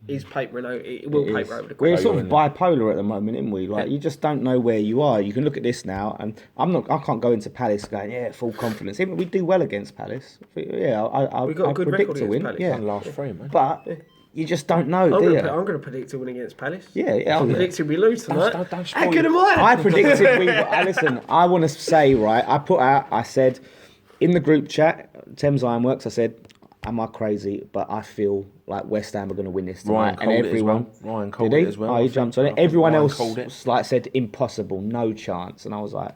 Speaker 2: is papering out. It will paper over the
Speaker 1: We're
Speaker 2: crowd.
Speaker 1: sort of bipolar at the moment, aren't we? Like, you just don't know where you are. You can look at this now, and I can't go into Palace going, full confidence. Even we do well against Palace. I
Speaker 2: We've got a good
Speaker 1: predict
Speaker 2: record
Speaker 1: to win.
Speaker 2: against Palace.
Speaker 1: Yeah,
Speaker 3: last three, man.
Speaker 1: but you just don't know,
Speaker 2: I'm
Speaker 1: do you?
Speaker 2: going to predict a win against Palace.
Speaker 1: Yeah.
Speaker 2: I predicted we lose tonight.
Speaker 3: Don't
Speaker 2: How good am I?
Speaker 1: I predicted we. Listen, I want to say I said in the group chat, Thames Ironworks, I said, am I crazy? But I feel like West Ham are going to win this tonight.
Speaker 3: Ryan called it as well.
Speaker 1: Oh, he jumped on it. Everyone else
Speaker 3: called it.
Speaker 1: said impossible, no chance, and I was like,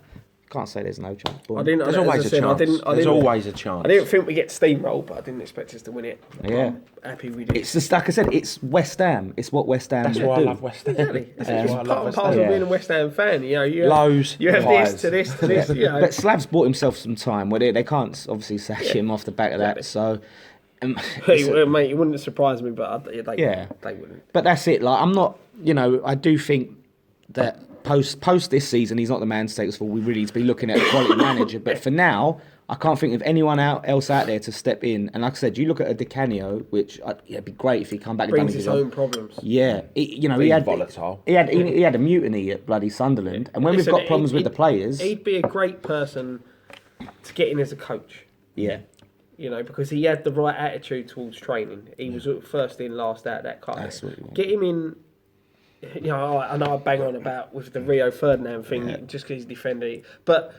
Speaker 1: can't say there's no chance. Boy.
Speaker 3: There's always a chance. There's always a chance.
Speaker 2: I didn't think we get steamrolled, but I didn't expect us to win it.
Speaker 1: Yeah.
Speaker 2: I'm happy we did.
Speaker 1: It's just like I said, it's West Ham. It's what West Ham
Speaker 3: That's
Speaker 1: do.
Speaker 3: why I love West Ham.
Speaker 2: Exactly. It's
Speaker 3: That's why I
Speaker 2: part
Speaker 3: love
Speaker 2: and
Speaker 3: West
Speaker 2: parcel
Speaker 3: Ham.
Speaker 2: of being a West Ham fan. You know, you
Speaker 3: Lows,
Speaker 2: have
Speaker 3: highs.
Speaker 2: this to this to this. You know.
Speaker 1: But Slav's bought himself some time where they can't obviously sack him off the back of that. So,
Speaker 2: Mate, it wouldn't surprise me, but they wouldn't.
Speaker 1: But that's it. Like, I'm not. I do think that post this season, he's not the man to take us for. We really need to be looking at a quality manager. But for now, I can't think of anyone else out there to step in. And like I said, you look at a Di Canio, which it'd be great if he come back and
Speaker 2: Brings
Speaker 1: done
Speaker 2: his
Speaker 1: job.
Speaker 2: own problems.
Speaker 1: Yeah, he
Speaker 3: He's
Speaker 1: had
Speaker 3: volatile.
Speaker 1: He had a mutiny at bloody Sunderland, and when we've got problems with the players,
Speaker 2: he'd be a great person to get in as a coach.
Speaker 1: yeah.
Speaker 2: Because he had the right attitude towards training. He was first in, last out, that kind
Speaker 1: That's
Speaker 2: of.
Speaker 1: what you want.
Speaker 2: Get him in. I know I bang on about with the Rio Ferdinand thing just because he's defending. But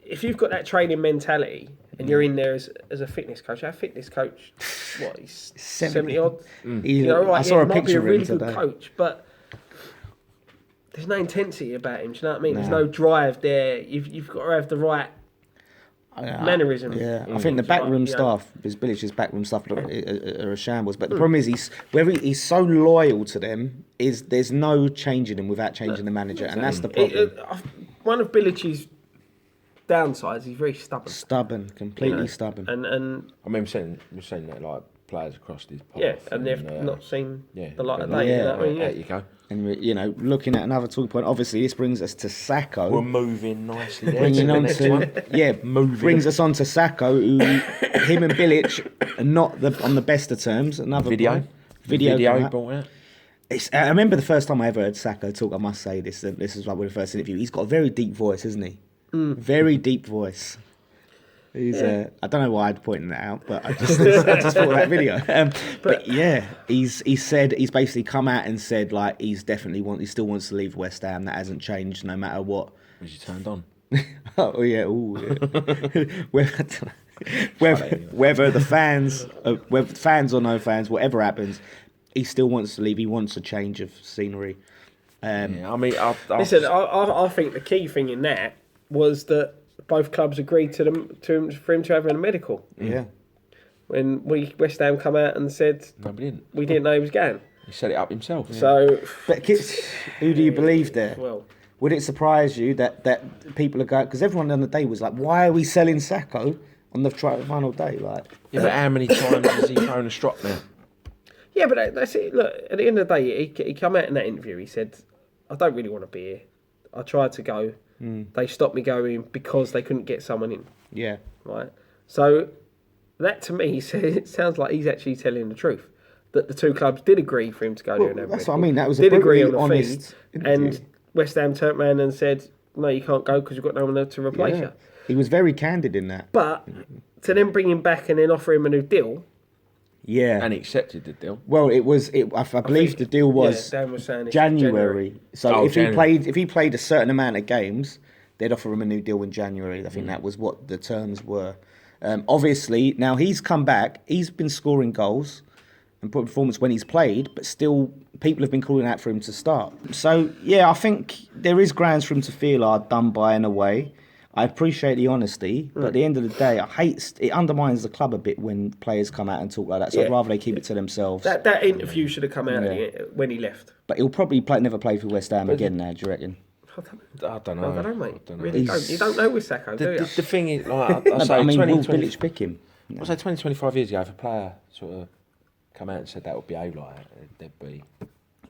Speaker 2: if you've got that training mentality and you're in there as a fitness coach, our fitness coach, he's 70 odd.
Speaker 1: I saw a
Speaker 2: might be
Speaker 1: picture
Speaker 2: a really
Speaker 1: of him
Speaker 2: good
Speaker 1: today.
Speaker 2: coach, but there's no intensity about him. Do you know what I mean?
Speaker 1: No.
Speaker 2: There's no drive there. You've got to have the right mannerism.
Speaker 1: Yeah, I think the backroom staff, his Billich's backroom staff are a shambles. But the problem is, he's so loyal to them. There's no changing him without changing the manager, and that's the problem.
Speaker 2: One of Billich's downsides, he's very stubborn.
Speaker 1: Stubborn, completely stubborn.
Speaker 2: And
Speaker 3: I mean, we've seen that like players across these path.
Speaker 2: yeah, and they've not seen the light of day.
Speaker 1: Yeah.
Speaker 2: You know what I mean?
Speaker 3: There you go.
Speaker 1: And looking at another talking point, obviously this brings us to Sakho.
Speaker 3: We're moving nicely there.
Speaker 1: Bringing on
Speaker 3: Next one.
Speaker 1: brings us on to Sakho, who him and Bilic are not on the best of terms. Another
Speaker 3: Video brought out.
Speaker 1: I remember the first time I ever heard Sakho talk. I must say this is like with the first interview. He's got a very deep voice, isn't he? Very deep voice. He's I don't know why I'd pointed that out, but I just thought of that video. But yeah, he's basically come out and said like he still wants to leave West Ham. That hasn't changed no matter what.
Speaker 3: Was you turned on?
Speaker 1: Oh yeah, whether the fans, whether fans or no fans, whatever happens, he still wants to leave. He wants a change of scenery.
Speaker 3: I mean,
Speaker 2: listen, I think the key thing in that was that both clubs agreed for him to have a medical.
Speaker 1: Yeah.
Speaker 2: When West Ham come out and said
Speaker 3: no,
Speaker 2: we didn't know he was going.
Speaker 3: He set it up himself.
Speaker 2: So,
Speaker 1: But who do you believe there?
Speaker 2: well,
Speaker 1: Would it surprise you that people are going? Because everyone on the day was like, "Why are we selling Sakho on the final day?" Like,
Speaker 3: yeah, but how many times has he thrown a strop now?
Speaker 2: yeah, but that's it. Look, at the end of the day, he come out in that interview. He said, "I don't really want to be here. I tried to go. They stopped me going because they couldn't get someone in."
Speaker 1: yeah,
Speaker 2: Right. So that to me it sounds like he's actually telling the truth. That the two clubs did agree for him to go there and have
Speaker 1: that's
Speaker 2: medical.
Speaker 1: what I mean. That was a
Speaker 2: did agree
Speaker 1: brutally
Speaker 2: on the
Speaker 1: honest
Speaker 2: fee,
Speaker 1: interview.
Speaker 2: and West Ham turned around and said, "No, you can't go because you've got no one to replace you."
Speaker 1: He was very candid in that.
Speaker 2: But to then bring him back and then offer him a new deal.
Speaker 1: Yeah,
Speaker 3: And he accepted the deal.
Speaker 1: well, it was. I believe the deal was
Speaker 2: Dan was saying it's
Speaker 1: January. So
Speaker 3: Oh,
Speaker 1: if
Speaker 3: January.
Speaker 1: he played a certain amount of games, they'd offer him a new deal in January. I think that was what the terms were. Obviously, now he's come back. He's been scoring goals and put performance when he's played, but still people have been calling out for him to start. So yeah, I think there is grounds for him to feel done by in a way. I appreciate the honesty, but at the end of the day, it undermines the club a bit when players come out and talk like that. So I'd rather they keep it to themselves.
Speaker 2: That interview should have come out when he left.
Speaker 1: But he'll probably never play for West Ham again now, do you reckon?
Speaker 3: I don't know.
Speaker 2: I don't know, mate.
Speaker 3: I don't know.
Speaker 2: Really don't. You don't know with Sakho, do you?
Speaker 3: The thing is, like I say,
Speaker 1: I mean, will
Speaker 3: 2020
Speaker 1: Bilic pick him?
Speaker 3: I was 20, 25 years ago, if a player sort of come out and said that would behave like that, they'd be...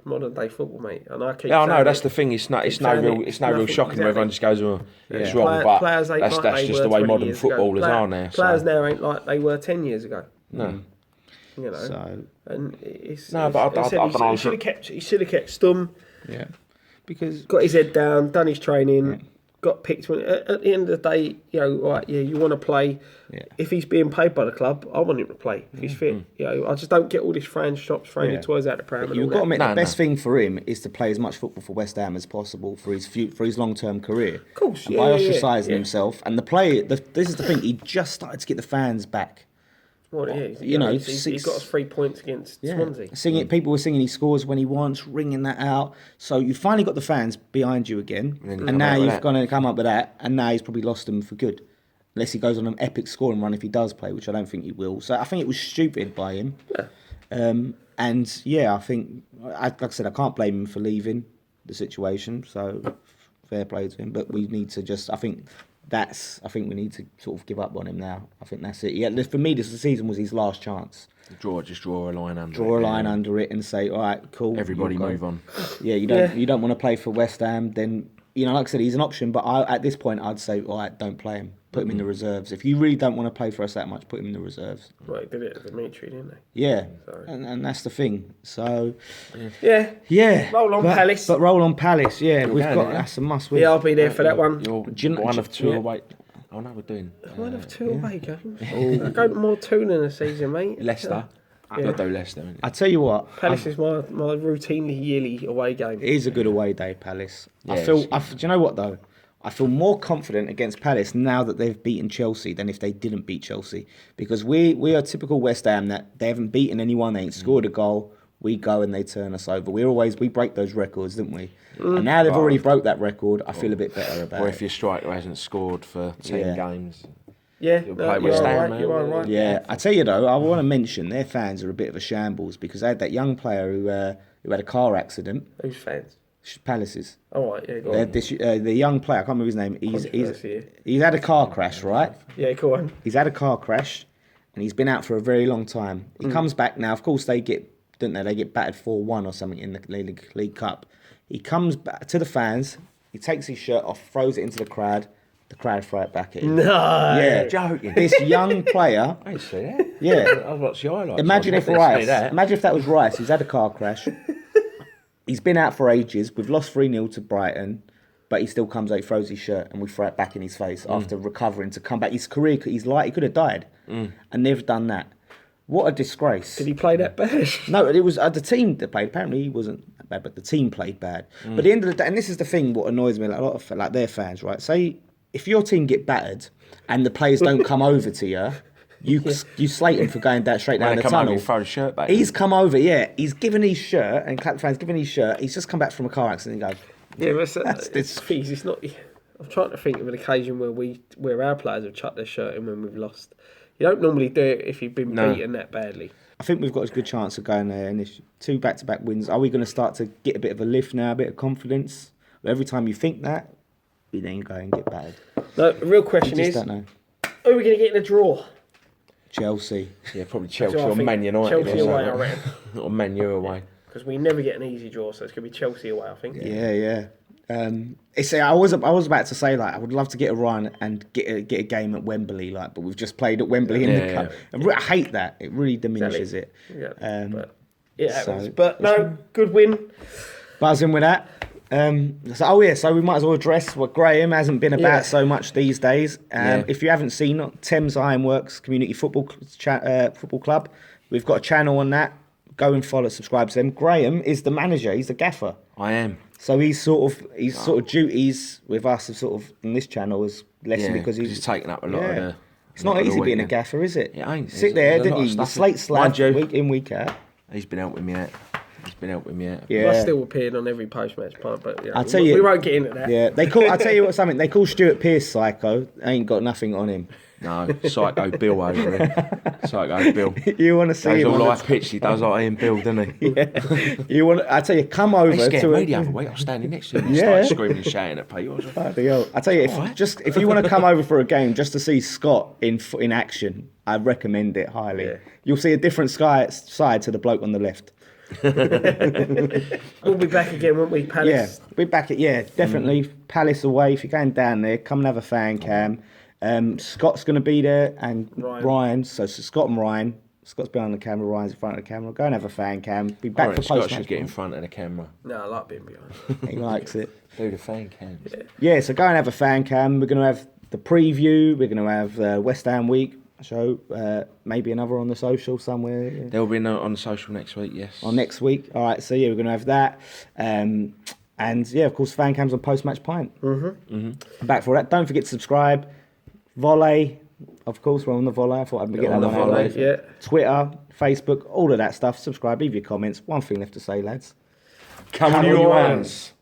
Speaker 2: Modern day football, mate. And I keep
Speaker 3: Yeah, I know.
Speaker 2: saying
Speaker 3: That's
Speaker 2: it.
Speaker 3: the thing. It's no real
Speaker 2: Nothing,
Speaker 3: shocking where everyone just goes, "Oh, it's
Speaker 2: Yeah.
Speaker 3: wrong." But
Speaker 2: Players ain't
Speaker 3: that's
Speaker 2: like they
Speaker 3: just
Speaker 2: were
Speaker 3: the way
Speaker 2: 20
Speaker 3: modern
Speaker 2: years ago.
Speaker 3: footballers are now.
Speaker 2: Players
Speaker 3: So.
Speaker 2: now ain't like they were 10 years ago.
Speaker 3: No.
Speaker 2: You know.
Speaker 1: So
Speaker 2: And it's
Speaker 3: No, but I don't know.
Speaker 2: He should have kept stum.
Speaker 1: yeah, because
Speaker 2: Got his head down, done his training, got picked. At the end of the day, you know, right? Yeah, you want to play.
Speaker 1: Yeah.
Speaker 2: If he's being paid by the club, I want him to play. If he's fit, you know, I just don't get all this Fran shops throwing your toys out the pram.
Speaker 1: you've got to admit the best thing for him is to play as much football for West Ham as possible for his long-term career.
Speaker 2: Of course,
Speaker 1: and by ostracising himself, and this is the thing. He just started to get the fans back.
Speaker 2: What it is,
Speaker 1: You know,
Speaker 2: he's got us 3 points against Swansea.
Speaker 1: People were singing he scores when he wants, ringing that out. So you finally got the fans behind you again, and now you've gone and come up with that, and now he's probably lost them for good. Unless he goes on an epic scoring run if he does play, which I don't think he will. So I think it was stupid by him. Yeah. And yeah, I think, like I said, I can't blame him for leaving the situation. So fair play to him. But we need to just, I think we need to sort of give up on him now. I think that's it. Yeah, for me, this season was his last chance.
Speaker 3: Draw a line under it.
Speaker 1: Draw a line under it and say, all right, cool.
Speaker 3: Everybody move on.
Speaker 1: Yeah, you don't want to play for West Ham, then, you know, like I said, he's an option. But at this point, I'd say, all right, don't play him. Put him in the reserves. If you really don't want to play for us that much, put him in the reserves.
Speaker 2: Well, they did it at the Dimitri, didn't they?
Speaker 1: Yeah, and that's the thing. So,
Speaker 2: yeah. Roll on Palace.
Speaker 1: But roll on Palace, yeah. That's a must win.
Speaker 2: Yeah, I'll be there for that one.
Speaker 3: You're one of two away. Oh no, we're doing
Speaker 2: one of two away games. I go to more two in a season, mate.
Speaker 3: Leicester. I've got to do Leicester.
Speaker 1: I tell you what,
Speaker 2: Palace is my routinely yearly away game.
Speaker 1: It is a good away day, Palace.
Speaker 3: Yeah,
Speaker 1: do you know what though? I feel more confident against Palace now that they've beaten Chelsea than if they didn't beat Chelsea. Because we are typical West Ham that they haven't beaten anyone, they ain't scored a goal. We go and they turn us over. We break those records, didn't we? And now they've already broke that record. I feel a bit better about it.
Speaker 3: Or if your striker hasn't scored for 10 games.
Speaker 2: Yeah,
Speaker 3: you'll play West Ham,
Speaker 2: you are right.
Speaker 1: Yeah, I tell you though, I want to mention their fans are a bit of a shambles because they had that young player who had a car accident.
Speaker 2: Who's fans?
Speaker 1: Palace's.
Speaker 2: Oh, right, yeah, go on.
Speaker 1: The young player, I can't remember his name. He's had a car crash, right?
Speaker 2: Yeah, go on.
Speaker 1: He's had a car crash, and he's been out for a very long time. He comes back now. Of course, they get battered 4-1 or something in the League Cup. He comes back to the fans. He takes his shirt off, throws it into the crowd. The crowd throw it back at him.
Speaker 2: No,
Speaker 1: yeah,
Speaker 3: joking.
Speaker 1: This young player.
Speaker 3: I see that.
Speaker 1: Yeah,
Speaker 3: I watched the highlights.
Speaker 1: Imagine if that was Rice. He's had a car crash. He's been out for ages. We've lost 3-0 to Brighton, but he still comes out, throws his shirt, and we throw it back in his face after recovering to come back. His career, he could have died, and never done that. What a disgrace!
Speaker 2: Did he play that bad?
Speaker 1: No, it was the team that played. Apparently, he wasn't that bad, but the team played bad. But at the end of the day, and this is the thing, what annoys me, like a lot of their fans, right? Say if your team get battered and the players don't come over to you. You slate him for going straight down the tunnel.
Speaker 3: Throw his shirt back.
Speaker 1: He's come over, yeah. He's given his shirt, and Clap fans given his shirt. He's just come back from a car accident and goes,
Speaker 2: yeah, but it's not. I'm trying to think of an occasion where our players have chucked their shirt in when we've lost. You don't normally do it if you've been beaten that badly.
Speaker 1: I think we've got a good chance of going there, and if 2 back-to-back wins, are we going to start to get a bit of a lift now, a bit of confidence? But every time you think that, you then go and get battered.
Speaker 2: No, the real question is,
Speaker 1: don't know.
Speaker 2: Who are we going to get in a draw?
Speaker 1: Chelsea.
Speaker 3: Yeah, probably Chelsea or Man United.
Speaker 2: Chelsea away, I reckon.
Speaker 3: Or Man U away.
Speaker 2: Because we never get an easy draw, so it's going to be Chelsea away, I think.
Speaker 1: Yeah. I was about to say, like, I would love to get a run and get a game at Wembley, like, but we've just played at Wembley in the cup. I hate that. It really diminishes it.
Speaker 2: Yeah, but it happens. But no, good win.
Speaker 1: Buzzing with that. So we might as well address what Graham hasn't been about so much these days. If you haven't seen it, Thames Ironworks Community Football Club, we've got a channel on that. Go and follow, subscribe to them. Graham is the manager. He's the gaffer.
Speaker 3: I am.
Speaker 1: So he's sort of duties with us sort of in this channel is lessened because he's
Speaker 3: taken up a lot of the.
Speaker 1: It's not easy being a gaffer, is it?
Speaker 3: It ain't.
Speaker 1: Sit there, didn't you? The slate slab week in, week out.
Speaker 3: He's been helping me out.
Speaker 1: Yeah.
Speaker 2: I still appeared on every post-match part, but
Speaker 1: we
Speaker 2: won't get into that.
Speaker 1: Yeah, I tell you what, they call Stuart Pearce psycho. Ain't got nothing on him.
Speaker 3: No, Psycho Bill over here. Psycho Bill.
Speaker 1: You want to see
Speaker 3: Goes
Speaker 1: him
Speaker 3: all
Speaker 1: on
Speaker 3: like pitch. He does like Ian Bill, doesn't he?
Speaker 1: Yeah. You want? I tell you, come over
Speaker 3: He scared
Speaker 1: to
Speaker 3: me the other week. I was standing next to him and
Speaker 1: Yeah.
Speaker 3: started screaming and shouting at people. I was like,
Speaker 1: Bloody hell. I tell you, if you want to come over for a game just to see Scott in action, I recommend it highly.
Speaker 2: Yeah.
Speaker 1: You'll see a different side to the bloke on the left.
Speaker 2: We'll be back again, won't we,
Speaker 1: Yeah,
Speaker 2: Palace?
Speaker 1: we're back at definitely Palace away. If you're going down there, come and have a fan cam. Scott's going to be there and Ryan. So Scott and Ryan. Scott's behind the camera, Ryan's in front of the camera. Go and have a fan cam. Be
Speaker 3: I
Speaker 1: back
Speaker 3: reckon
Speaker 1: for
Speaker 3: Scott
Speaker 1: post
Speaker 3: should
Speaker 1: match.
Speaker 3: get in front of the camera.
Speaker 2: No, I like being behind.
Speaker 1: He likes it.
Speaker 3: Do the fan cams.
Speaker 1: Yeah, so go and have a fan cam. We're going to have the preview. We're going to have West Ham week show. Maybe another on the social somewhere. Yeah.
Speaker 3: There will be on the social next week, yes.
Speaker 1: On next week. All right, so yeah, we're going to have that. And yeah, of course, fan cams on post match pint. Back for that. Don't forget to subscribe. Volley. Of course, we're on the Volley. I thought I'd get
Speaker 3: on
Speaker 1: that
Speaker 3: the
Speaker 1: one out of
Speaker 3: Volley,
Speaker 1: the way. Twitter, Facebook, all of that stuff. Subscribe, leave your comments. One thing left to say, lads.
Speaker 3: Come on your hands.